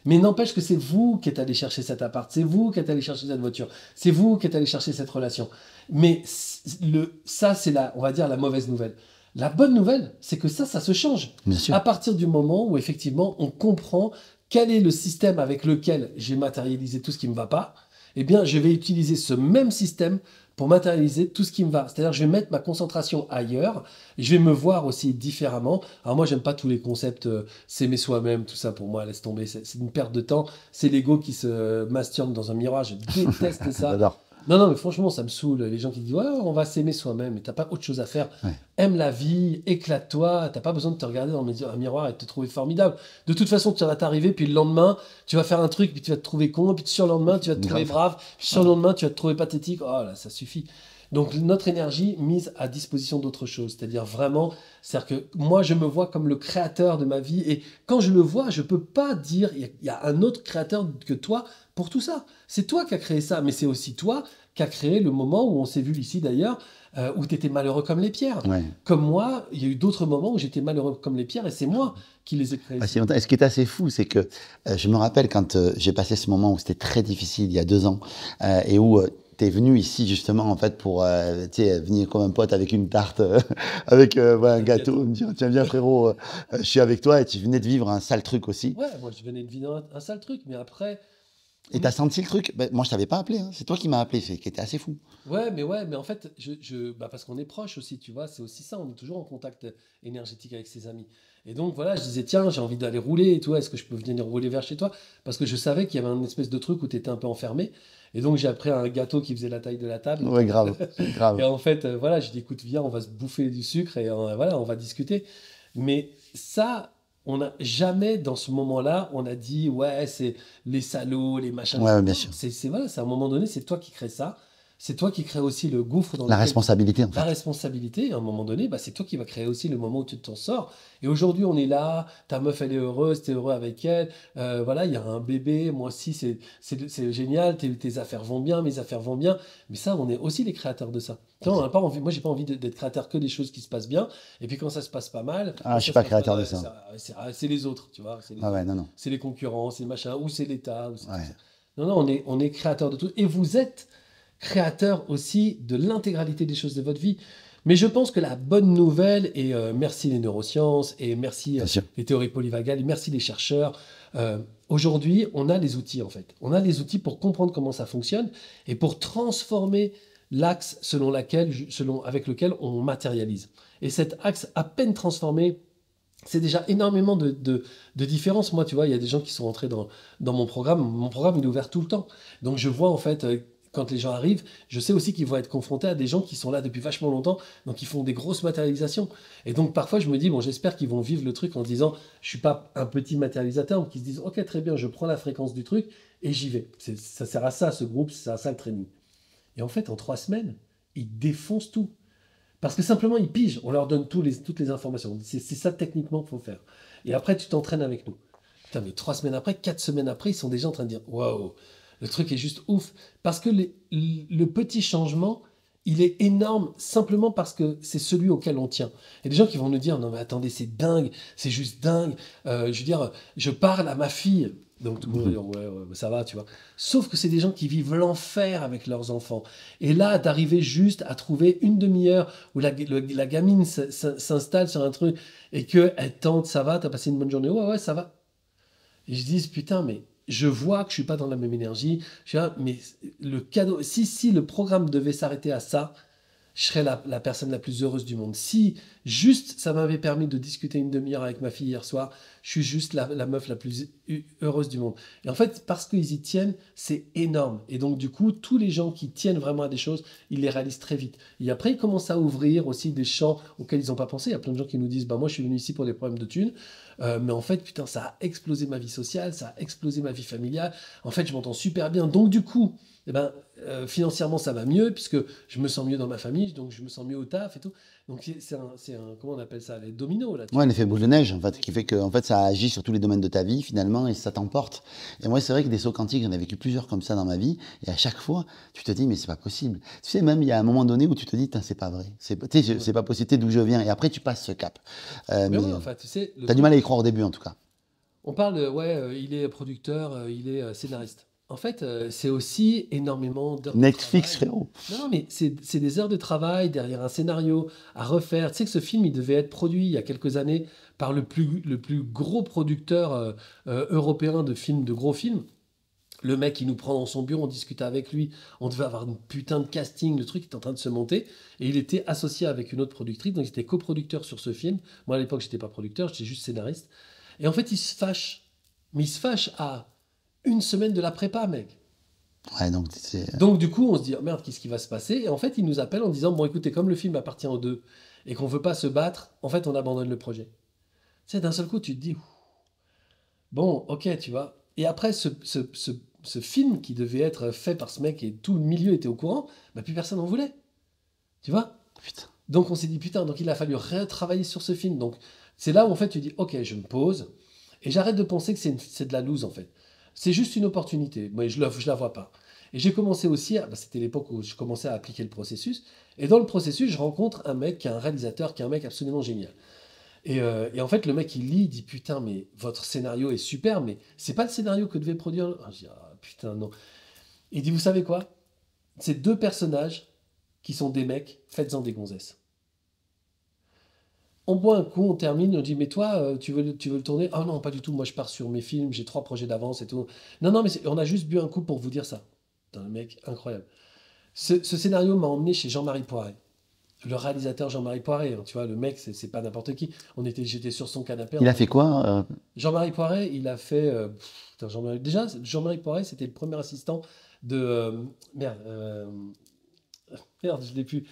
Mais n'empêche que c'est vous qui êtes allé chercher cet appart, c'est vous qui êtes allé chercher cette voiture, c'est vous qui êtes allé chercher cette relation. Mais ça, c'est on va dire, la mauvaise nouvelle. La bonne nouvelle, c'est que ça se change. Bien sûr. À partir du moment où, effectivement, on comprend quel est le système avec lequel j'ai matérialisé tout ce qui ne me va pas, eh bien, je vais utiliser ce même système pour matérialiser tout ce qui me va. C'est-à-dire, je vais mettre ma concentration ailleurs, et je vais me voir aussi différemment. Alors moi, j'aime pas tous les concepts, s'aimer soi-même, tout ça, pour moi, laisse tomber, c'est une perte de temps. C'est l'ego qui se masturbe dans un miroir, je déteste ça. J'adore. Non, mais franchement, ça me saoule. Les gens qui disent, ouais, on va s'aimer soi-même, mais t'as pas autre chose à faire. Ouais. Aime la vie, éclate-toi, t'as pas besoin de te regarder dans un miroir et de te trouver formidable. De toute façon, tu vas t'arriver, puis le lendemain, tu vas faire un truc, puis tu vas te trouver con, puis sur le lendemain, tu vas te trouver brave, puis sur le lendemain, tu vas te trouver pathétique. Oh là, ça suffit. Donc, notre énergie mise à disposition d'autre chose. C'est-à-dire vraiment, c'est-à-dire que moi, je me vois comme le créateur de ma vie. Et quand je le vois, je peux pas dire, il y a un autre créateur que toi pour tout ça. C'est toi qui as créé ça, mais c'est aussi toi qu'a créé le moment où on s'est vu ici d'ailleurs, où tu étais malheureux comme les pierres. Ouais. Comme moi, il y a eu d'autres moments où j'étais malheureux comme les pierres et c'est moi qui les ai créés. Pas si longtemps. Et ce qui est assez fou, c'est que je me rappelle quand j'ai passé ce moment où c'était très difficile, il y a 2 ans, et où tu es venu ici justement en fait pour venir comme un pote avec une tarte, avec voilà, un gâteau, me dire tiens viens frérot, je suis avec toi, et tu venais de vivre un sale truc aussi. Ouais, moi je venais de vivre un sale truc, mais après... Et tu as senti le truc? Ben, moi je t'avais pas appelé, hein. C'est toi qui m'as appelé, c'est qui était assez fou. Ouais, mais en fait, bah parce qu'on est proche aussi, tu vois, c'est aussi ça, on est toujours en contact énergétique avec ses amis. Et donc voilà, je disais, tiens, j'ai envie d'aller rouler et tout, est-ce que je peux venir rouler vers chez toi? Parce que je savais qu'il y avait un espèce de truc où tu étais un peu enfermé. Et donc j'ai pris un gâteau qui faisait la taille de la table. Ouais, grave, grave. Et en fait, voilà, j'ai dit, écoute, viens, on va se bouffer du sucre et voilà, on va discuter. Mais ça, on n'a jamais, dans ce moment-là, on a dit, ouais, c'est les salauds, les machins. Ouais, bien sûr. Voilà, c'est à un moment donné, c'est toi qui crée ça. C'est toi qui crée aussi le gouffre dans La lequel... responsabilité en La fait. responsabilité, à un moment donné, bah, c'est toi qui vas créer aussi le moment où tu t'en sors. Et aujourd'hui, on est là, ta meuf, elle est heureuse, t'es heureux avec elle. Voilà, il y a un bébé, moi aussi, c'est génial, tes affaires vont bien, mes affaires vont bien. Mais ça, on est aussi les créateurs de ça. Tu vois, on n'a pas envie, moi, j'ai pas envie d'être créateur que des choses qui se passent bien. Et puis quand ça se passe pas mal, Ah, quand je suis ça pas se passe créateur de mal, ça. c'est les autres, tu vois. Ah ouais, non, non. C'est les concurrents, c'est le machin, ou c'est l'État. Ou c'est tout Ouais. ça. Non, non, on est créateur de tout. Et vous êtes créateur aussi de l'intégralité des choses de votre vie. Mais je pense que la bonne nouvelle, et merci les neurosciences, et merci Bien sûr. les théories polyvagales, et merci les chercheurs, aujourd'hui, on a les outils en fait. On a les outils pour comprendre comment ça fonctionne et pour transformer l'axe avec lequel on matérialise. Et cet axe à peine transformé, c'est déjà énormément de différences. Moi, tu vois, il y a des gens qui sont entrés dans mon programme. Mon programme, il est ouvert tout le temps. Donc, je vois, en fait, quand les gens arrivent, je sais aussi qu'ils vont être confrontés à des gens qui sont là depuis vachement longtemps, donc ils font des grosses matérialisations. Et donc, parfois, je me dis, bon, j'espère qu'ils vont vivre le truc en se disant, je suis pas un petit matérialisateur, mais qu'ils se disent, ok, très bien, je prends la fréquence du truc et j'y vais. Ça sert à ça, ce groupe, ça sert à ça, le training. Et en fait, en 3 semaines, ils défoncent tout. Parce que simplement, ils pigent. On leur donne toutes les informations. C'est ça techniquement qu'il faut faire. Et après, tu t'entraînes avec nous. Putain, mais 3 semaines après, 4 semaines après, ils sont déjà en train de dire waouh, le truc est juste ouf. Parce que le petit changement, il est énorme simplement parce que c'est celui auquel on tient. Il y a des gens qui vont nous dire non, mais attendez, c'est dingue, c'est juste dingue. Je veux dire, je parle à ma fille. Donc tout le monde va dire ouais, ça va, tu vois. Sauf que c'est des gens qui vivent l'enfer avec leurs enfants. Et là, d'arriver juste à trouver une demi-heure où la gamine s'installe sur un truc et qu'elle tente, ça va, t'as passé une bonne journée, ouais, ça va. Et je dis putain, mais je vois que je suis pas dans la même énergie. Je dis, mais le cadeau, si le programme devait s'arrêter à ça, je serais la personne la plus heureuse du monde. Si juste ça m'avait permis de discuter une demi-heure avec ma fille hier soir, je suis juste la meuf la plus heureuse du monde. Et en fait, parce qu'ils y tiennent, c'est énorme. Et donc, du coup, tous les gens qui tiennent vraiment à des choses, ils les réalisent très vite. Et après, ils commencent à ouvrir aussi des champs auxquels ils n'ont pas pensé. Il y a plein de gens qui nous disent, bah, moi, je suis venu ici pour des problèmes de thunes. Mais en fait, putain, ça a explosé ma vie sociale, ça a explosé ma vie familiale. En fait, je m'entends super bien. Donc, du coup, eh ben, financièrement, ça va mieux, puisque je me sens mieux dans ma famille, donc je me sens mieux au taf et tout. Donc, c'est un comment on appelle ça, les dominos, là. Ouais, un effet boule de neige, en fait, qui fait que en fait, ça agit sur tous les domaines de ta vie, finalement, et ça t'emporte. Et moi, c'est vrai que des sauts quantiques, j'en ai vécu plusieurs comme ça dans ma vie, et à chaque fois, tu te dis, mais c'est pas possible. Tu sais, même, il y a un moment donné où tu te dis, c'est pas vrai. C'est pas possible, tu sais d'où je viens. Et après, tu passes ce cap. Mais ouais, enfin, tu sais... T'as du mal à y croire au début, en tout cas. On parle, il est producteur, il est scénariste. En fait, c'est aussi énormément d'heures de Netflix, travail. frérot. Non, mais c'est des heures de travail derrière un scénario à refaire. Tu sais que ce film, il devait être produit il y a quelques années par le plus gros producteur européen de films, de gros films. Le mec, il nous prend dans son bureau, on discute avec lui. On devait avoir une putain de casting, le truc est en train de se monter. Et il était associé avec une autre productrice, donc il était coproducteur sur ce film. Moi, à l'époque, j'étais pas producteur, j'étais juste scénariste. Et en fait, il se fâche. Mais il se fâche à 1 semaine de la prépa, mec. Ouais, donc c'est. Donc, du coup, on se dit, oh, merde, qu'est-ce qui va se passer? Et en fait, il nous appelle en disant, bon, écoutez, comme le film appartient aux deux et qu'on veut pas se battre, en fait, on abandonne le projet. Tu sais, d'un seul coup, tu te dis, bon, ok, tu vois. Et après, ce film qui devait être fait par ce mec et tout le milieu était au courant, bah, plus personne n'en voulait. Tu vois? Putain. Donc, on s'est dit, putain, donc il a fallu retravailler sur ce film. Donc, c'est là où, en fait, tu dis, ok, je me pose et j'arrête de penser que c'est de la loose, en fait. C'est juste une opportunité. Mais je la vois pas. Et j'ai commencé aussi, c'était l'époque où je commençais à appliquer le processus. Et dans le processus, je rencontre un mec qui est un réalisateur, qui est un mec absolument génial. Et en fait, le mec, il lit, il dit putain, mais votre scénario est super, mais c'est pas le scénario que devait produire. Je dis ah, putain, non. Il dit vous savez quoi? C'est deux personnages qui sont des mecs, faites-en des gonzesses. On boit un coup, on termine, on dit mais toi, tu veux le tourner? Ah non, pas du tout, moi je pars sur mes films, j'ai 3 projets d'avance et tout. Non, non, mais on a juste bu un coup pour vous dire ça. Putain, le mec, incroyable. Ce scénario m'a emmené chez Jean-Marie Poiret. Le réalisateur Jean-Marie Poiret, hein, tu vois, le mec, c'est pas n'importe qui. J'étais sur son canapé. Il a fait quoi Jean-Marie Poiret, il a fait. Putain, déjà, Jean-Marie Poiret, c'était le premier assistant de. Merde. Merde, je l'ai plus.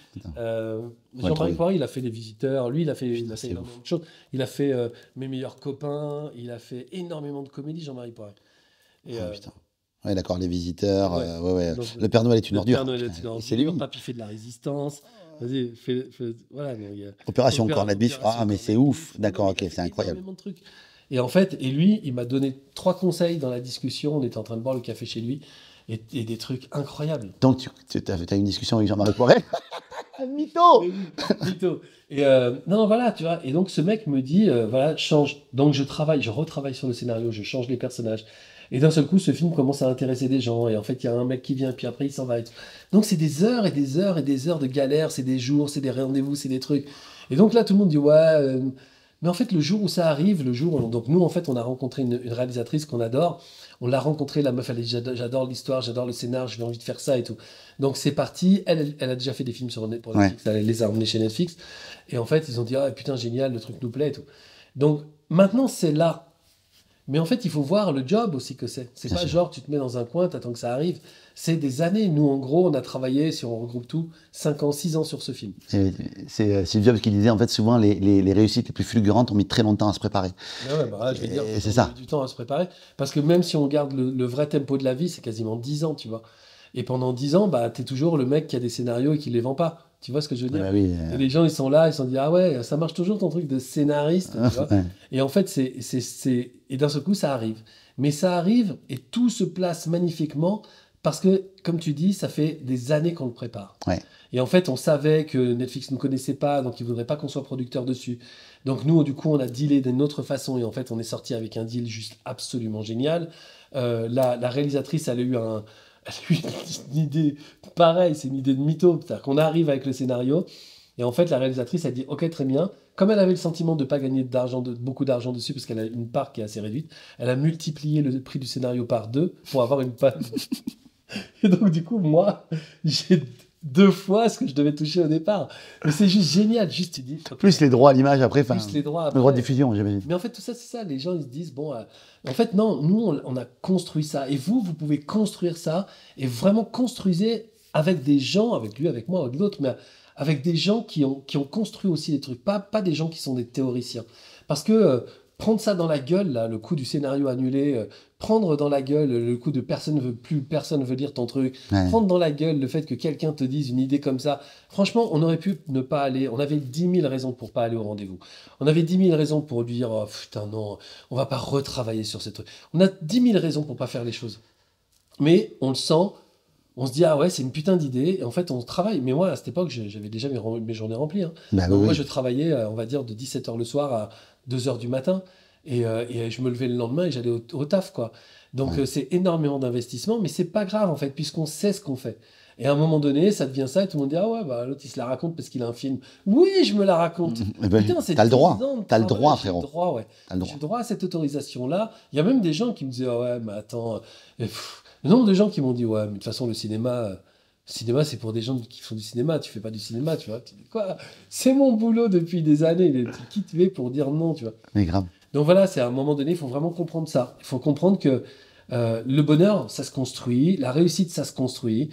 Jean-Marie Poiret, il a fait Les Visiteurs. Lui, il a fait énormément de choses. Il a fait Mes meilleurs copains. Il a fait énormément de comédies, Jean-Marie Poiret. Putain. Ouais, d'accord, Les Visiteurs. Ouais. Donc, le Père Noël est une ordure. Le Père Noël est une ordure. C'est lui. Papy fait de la résistance. Vas-y, voilà. Opération Cornet Biche. Ah, mais c'est ouf. D'accord, ok, c'est incroyable. Énormément de trucs. Et en fait, lui, il m'a donné 3 conseils dans la discussion. On était en train de boire le café chez lui. Et des trucs incroyables. Donc, tu as une discussion avec Jean-Marie Poiret. Mytho. Mytho. Et non, voilà, tu vois. Et donc, ce mec me dit, voilà, change. Donc, je retravaille sur le scénario, je change les personnages. Et d'un seul coup, ce film commence à intéresser des gens. Et en fait, il y a un mec qui vient, puis après, il s'en va. Et tout. Donc, c'est des heures et des heures et des heures de galère. C'est des jours, c'est des rendez-vous, c'est des trucs. Et donc là, tout le monde dit, ouais. Mais en fait, le jour où ça arrive, donc nous, en fait, on a rencontré une réalisatrice qu'on adore. On l'a rencontrée, la meuf, elle dit, j'adore l'histoire, j'adore le scénar, j'ai envie de faire ça et tout. Donc c'est parti. Elle a déjà fait des films pour Netflix, elle les a emmenés chez Netflix. Et en fait, ils ont dit, ah putain, génial, le truc nous plaît et tout. Donc maintenant, c'est là. Mais en fait, il faut voir le job aussi que c'est. C'est pas genre, tu te mets dans un coin, t'attends que ça arrive. C'est des années. Nous, en gros, on a travaillé, si on regroupe tout, 5 ans, 6 ans sur ce film. C'est Steve Jobs qui disait, en fait, souvent, les réussites les plus fulgurantes ont mis très longtemps à se préparer. Je vais dire, c'est ça. Du temps à se préparer. Parce que même si on regarde le vrai tempo de la vie, c'est quasiment 10 ans, tu vois. Et pendant 10 ans, t'es toujours le mec qui a des scénarios et qui les vend pas. Tu vois ce que je veux dire? Et les gens, ils sont là, ils se sont dit, ah ouais, ça marche toujours ton truc de scénariste. Tu vois. Et en fait, et d'un seul coup, ça arrive. Mais ça arrive et tout se place magnifiquement parce que, comme tu dis, ça fait des années qu'on le prépare. Ouais. Et en fait, on savait que Netflix ne nous connaissait pas, donc ils ne voudraient pas qu'on soit producteur dessus. Donc nous, du coup, on a dealé d'une autre façon et en fait, on est sorti avec un deal juste absolument génial. La réalisatrice, elle a eu une idée pareille, c'est une idée de mytho. C'est-à-dire qu'on arrive avec le scénario et en fait, la réalisatrice, elle dit « Ok, très bien ». Comme elle avait le sentiment de ne pas gagner beaucoup d'argent dessus parce qu'elle a une part qui est assez réduite, elle a multiplié le prix du scénario par 2 pour avoir une part. Et donc, du coup, moi, j'ai 2 fois ce que je devais toucher au départ. Mais c'est juste génial. Juste, tu dis, okay. Plus les droits à l'image après. Plus les droits après. Le droit de diffusion, j'imagine. Mais en fait, tout ça, c'est ça. Les gens, ils se disent, bon, en fait, non, nous, on a construit ça. Et vous pouvez construire ça et vraiment construisez avec des gens, avec lui, avec moi, avec d'autres, mais avec des gens qui ont construit aussi des trucs. Pas des gens qui sont des théoriciens. Parce que prendre ça dans la gueule, là, le coup du scénario annulé, prendre dans la gueule le coup de personne veut lire ton truc, prendre dans la gueule le fait que quelqu'un te dise une idée comme ça, franchement, on aurait pu ne pas aller, on avait 10 000 raisons pour pas aller au rendez-vous. On avait 10 000 raisons pour lui dire, oh putain non, on va pas retravailler sur ces trucs. On a 10 000 raisons pour pas faire les choses. Mais on le sent, on se dit, ah ouais, c'est une putain d'idée, et en fait, on travaille. Mais moi, à cette époque, j'avais déjà mes journées remplies. Hein. Moi, je travaillais, on va dire, de 17h le soir à 2h du matin. Et je me levais le lendemain et j'allais au taf, quoi. Donc, c'est énormément d'investissement, mais c'est pas grave, en fait, puisqu'on sait ce qu'on fait. Et à un moment donné, ça devient ça, et tout le monde dit, ah ouais, bah, l'autre, il se la raconte parce qu'il a un film. Oui, je me la raconte. Putain, c'est t'as le droit. T'as le droit, frérot. J'ai le droit à cette autorisation-là. Il y a même des gens qui me disaient, ah ouais, mais attends. Le nombre de gens qui m'ont dit, ouais, mais de toute façon, le cinéma, c'est pour des gens qui font du cinéma. Tu fais pas du cinéma, tu vois. Tu dis quoi? C'est mon boulot depuis des années. Qui tu es pour dire non, tu vois. Mais grave. Donc voilà, c'est à un moment donné, il faut vraiment comprendre ça. Il faut comprendre que le bonheur, ça se construit. La réussite, ça se construit.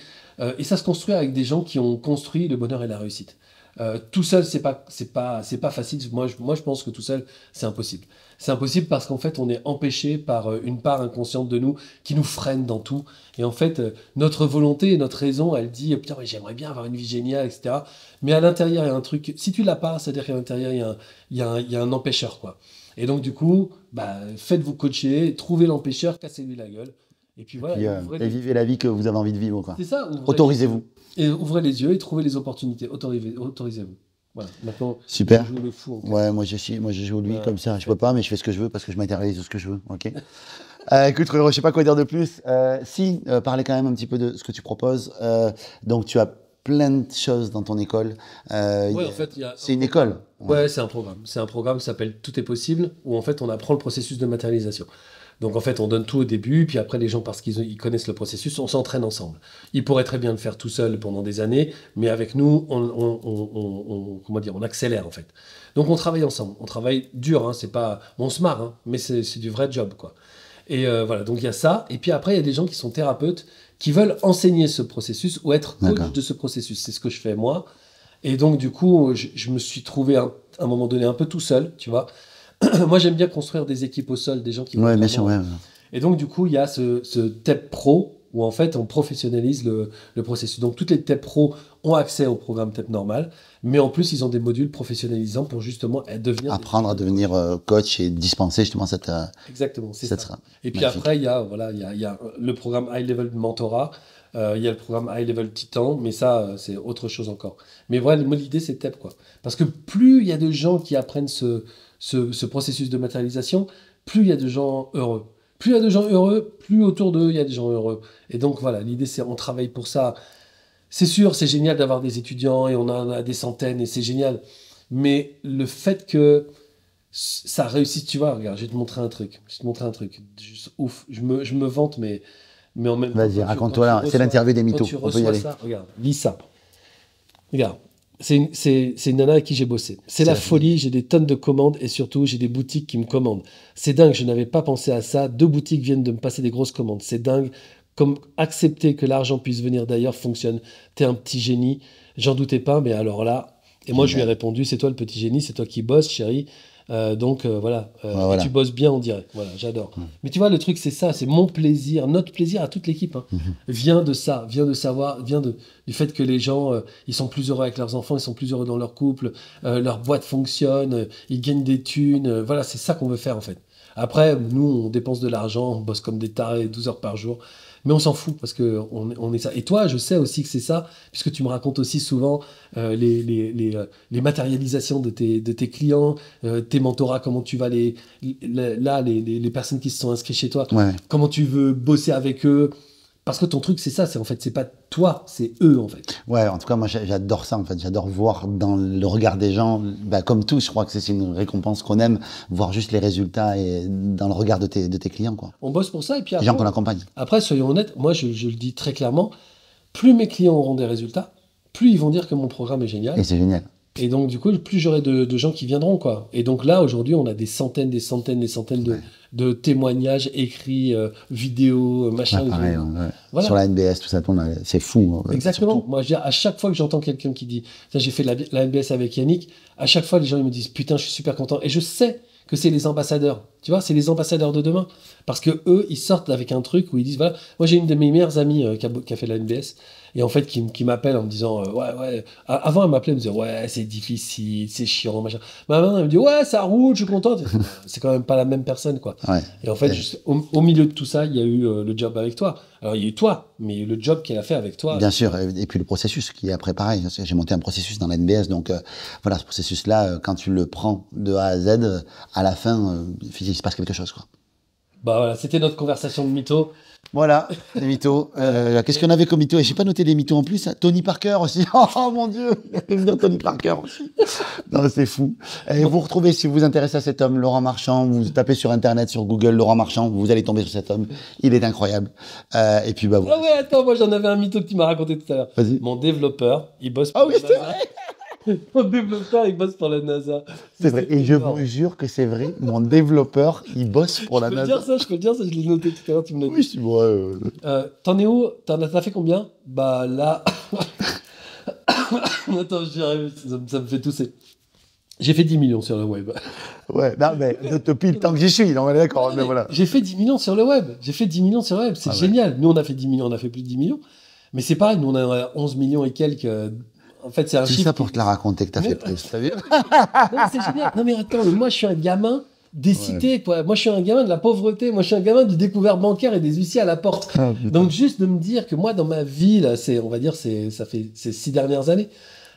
Et ça se construit avec des gens qui ont construit le bonheur et la réussite. Tout seul, c'est pas facile. Moi, je pense que tout seul, c'est impossible. C'est impossible parce qu'en fait, on est empêché par une part inconsciente de nous qui nous freine dans tout. Et en fait, notre volonté et notre raison, elle dit putain, mais j'aimerais bien avoir une vie géniale, etc. Mais à l'intérieur, il y a un truc. Si tu l'as pas, c'est-à-dire qu'à l'intérieur, il y a un empêcheur, quoi. Et donc, du coup, faites-vous coacher, trouvez l'empêcheur, cassez-lui la gueule. Et puis voilà, Puis, ouvrez et vivez la vie que vous avez envie de vivre, quoi. c'est ça. Autorisez-vous. Et ouvrez les yeux et trouvez les opportunités. Autorisez-vous. Voilà. Maintenant, Super. je joue le fou. Ouais, moi je joue lui comme ça. Je peux pas, mais je fais ce que je veux parce que je matérialise ce que je veux. Ok. Écoute, Roro, je sais pas quoi dire de plus. Parlez quand même un petit peu de ce que tu proposes. Donc, tu as plein de choses dans ton école. Ouais, en fait, c'est une école. Ouais, c'est un programme. C'est un programme qui s'appelle Tout est possible, où en fait, on apprend le processus de matérialisation. Donc en fait, on donne tout au début, puis après, les gens, parce qu'ils connaissent le processus, on s'entraîne ensemble. Ils pourraient très bien le faire tout seul pendant des années, mais avec nous, comment dire, on accélère en fait. Donc on travaille ensemble. On travaille dur, hein, c'est pas, on se marre, hein, mais c'est du vrai job, quoi. Et voilà, donc il y a ça. Et puis après, il y a des gens qui sont thérapeutes, qui veulent enseigner ce processus ou être coach de ce processus. C'est ce que je fais moi. Et donc du coup, je me suis trouvé à un moment donné un peu tout seul, tu vois. Moi, j'aime bien construire des équipes au sol, des gens qui... Ouais, bien sûr, ouais. Et donc, du coup, il y a ce TEP Pro, où en fait, on professionnalise le processus. Donc, toutes les TEP Pro ont accès au programme TEP normal, mais en plus, ils ont des modules professionnalisants pour justement devenir... Apprendre à devenir coach et dispenser justement cette... Exactement, c'est ça. Et puis magnifique. après, il y a le programme High Level Mentorat, il y a le programme High Level Titan, mais ça, c'est autre chose encore. Mais voilà, l'idée, c'est TEP, quoi. Parce que plus il y a de gens qui apprennent ce processus de matérialisation, plus il y a de gens heureux. Plus il y a de gens heureux, plus autour d'eux, il y a des gens heureux. Et donc, voilà, l'idée, c'est on travaille pour ça. C'est sûr, c'est génial d'avoir des étudiants et on en a des centaines et c'est génial. Mais le fait que ça réussisse, tu vois, regarde, je vais te montrer un truc. Juste ouf, je me vante, mais en même temps... Vas-y, raconte-toi là, c'est l'interview des mythos, on peut y aller. Ça, regarde, lis ça. Regarde. C'est une nana avec qui j'ai bossé. C'est la folie, j'ai des tonnes de commandes et surtout, j'ai des boutiques qui me commandent. C'est dingue, je n'avais pas pensé à ça. 2 boutiques viennent de me passer des grosses commandes. C'est dingue. Comme accepter que l'argent puisse venir d'ailleurs fonctionne. T'es un petit génie. J'en doutais pas, mais alors là... Et moi, je lui ai répondu, c'est toi le petit génie, c'est toi qui bosses, chérie. Voilà. Et tu bosses bien, on dirait. Voilà, j'adore. Mais tu vois, le truc, c'est ça, c'est mon plaisir, notre plaisir à toute l'équipe. Hein, vient de ça, vient du fait que les gens, ils sont plus heureux avec leurs enfants, ils sont plus heureux dans leur couple, leur boîte fonctionne, ils gagnent des thunes. Voilà, c'est ça qu'on veut faire en fait. Après, nous, on dépense de l'argent, on bosse comme des tarés 12 heures par jour. Mais on s'en fout parce qu'on est ça. Et toi, je sais aussi que c'est ça, puisque tu me racontes aussi souvent les matérialisations de tes clients, tes mentorats, comment tu vas les personnes qui se sont inscrites chez toi, comment tu veux bosser avec eux. Parce que ton truc, c'est ça, c'est pas toi, c'est eux, en fait. Ouais, en tout cas, moi, j'adore ça, en fait. J'adore voir dans le regard des gens, comme tous, je crois que c'est une récompense qu'on aime, voir juste les résultats et dans le regard de tes clients, quoi. On bosse pour ça, et puis après... Les gens qu'on accompagne. Après, soyons honnêtes, moi, je le dis très clairement, plus mes clients auront des résultats, plus ils vont dire que mon programme est génial. Et c'est génial. Et donc, du coup, plus j'aurai de gens qui viendront, quoi. Et donc là, aujourd'hui, on a des centaines de témoignages écrits, vidéos, machin. Pareil, voilà. Sur la NBS, tout ça, c'est fou. Exactement. Surtout. Moi, je veux dire, à chaque fois que j'entends quelqu'un qui dit, ça, j'ai fait la NBS avec Yannick, à chaque fois, les gens ils me disent, putain, je suis super content. Et je sais que c'est les ambassadeurs. Tu vois, c'est les ambassadeurs de demain. Parce que eux, ils sortent avec un truc où ils disent, voilà, moi, j'ai une de mes meilleures amies qui a fait la NBS. Et en fait, qui m'appelle en me disant, ouais. Avant, elle m'appelait, elle me disait, ouais, c'est difficile, c'est chiant, machin. Mais maintenant, elle me dit, ouais, ça roule, je suis contente. C'est quand même pas la même personne, quoi. Ouais. Et en fait, juste, au milieu de tout ça, il y a eu le job avec toi. Alors, il y a eu toi, mais le job qu'elle a fait avec toi. Bien sûr. Et puis le processus qui est après pareil. J'ai monté un processus dans la NBS. Donc, voilà, ce processus-là, quand tu le prends de A à Z, à la fin, il se passe quelque chose, quoi. Bah voilà, c'était notre conversation de mytho. Voilà, les mythos. Qu'est-ce qu'on avait comme mythos? Et j'ai pas noté des mythos en plus. Tony Parker aussi. Oh mon Dieu, il va venir Tony Parker aussi. Non, c'est fou. Et vous retrouvez, si vous vous intéressez à cet homme, Laurent Marchand, vous tapez sur Internet, sur Google, Laurent Marchand, vous allez tomber sur cet homme. Il est incroyable. Et puis, bah, voilà. Ah ouais, attends, moi j'en avais un mytho que tu m'as raconté tout à l'heure. Vas-y. Mon développeur, il bosse pour Ah oui, la c'est NASA. vrai. Mon développeur, il bosse pour la NASA. C'est vrai. Et je vous jure que c'est vrai. Mon développeur, il bosse pour la NASA. Je peux le dire ça, je l'ai noté tout à l'heure, tu me l'as dit. Oui, c'est vrai. T'en es où? T'as fait combien? Bah là... Attends, j'y arrive, ça me fait tousser. J'ai fait 10 millions sur le web. Ouais, non, mais depuis le temps que j'y suis, non, mais d'accord, mais voilà. J'ai fait 10 millions sur le web. C'est génial. Nous, on a fait 10 millions, on a fait plus de 10 millions. Mais c'est pareil, nous, on a 11 millions et quelques... En fait, c'est un chiffre. C'est ça pour te la raconter que t'as fait plus, t'as vu? Non, c'est génial. Non, mais attends, moi, je suis un gamin des cités, quoi. Moi, je suis un gamin de la pauvreté. Moi, je suis un gamin du découvert bancaire et des huissiers à la porte. Ah, putain. Donc, juste de me dire que moi, dans ma vie, là, on va dire, ça fait ces 6 dernières années,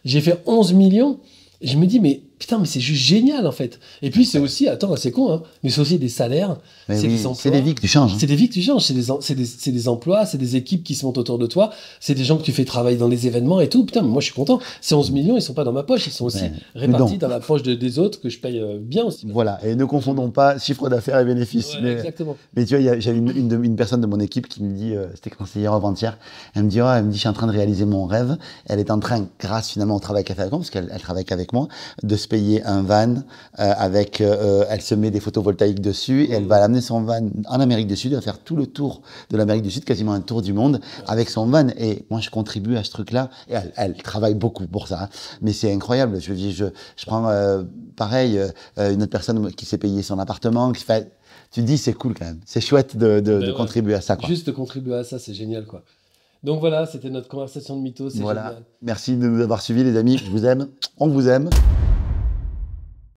j'ai fait 11 millions. Et je me dis, mais putain, mais c'est juste génial, en fait. Et puis, c'est aussi, attends, c'est con, hein, mais c'est aussi des salaires, Mais c'est oui, des emplois. c'est des vies que tu changes. Hein. C'est des vies que tu changes, c'est des emplois, c'est des équipes qui se montent autour de toi, c'est des gens que tu fais travailler dans les événements et tout. Putain, mais moi je suis content. Ces 11 millions, ils sont pas dans ma poche, ils sont aussi Ouais. répartis Donc. dans la poche des autres que je paye bien aussi. Voilà, et ne confondons pas chiffre d'affaires et bénéfices. Ouais, mais, exactement. mais tu vois, j'avais une personne de mon équipe qui me dit, c'était conseillère avant-hier, elle me dit, je suis en train de réaliser mon rêve. Elle est en train, grâce finalement au travail qu'elle fait avec moi, parce qu'elle travaille qu'avec moi, de se payer un van elle se met des photovoltaïques dessus et elle va l'amener son van en Amérique du Sud, elle va faire tout le tour de l'Amérique du Sud, quasiment un tour du monde avec son van. Et moi, je contribue à ce truc-là. Et elle travaille beaucoup pour ça, hein. Mais c'est incroyable. Je prends pareil une autre personne qui s'est payé son appartement, qui fait. Tu te dis, c'est cool quand même. C'est chouette de contribuer à ça, quoi. Juste de contribuer à ça, c'est génial, quoi. Donc voilà, c'était notre conversation de mythos. Voilà. Génial. Merci de nous avoir suivis, les amis. Je vous aime. On vous aime.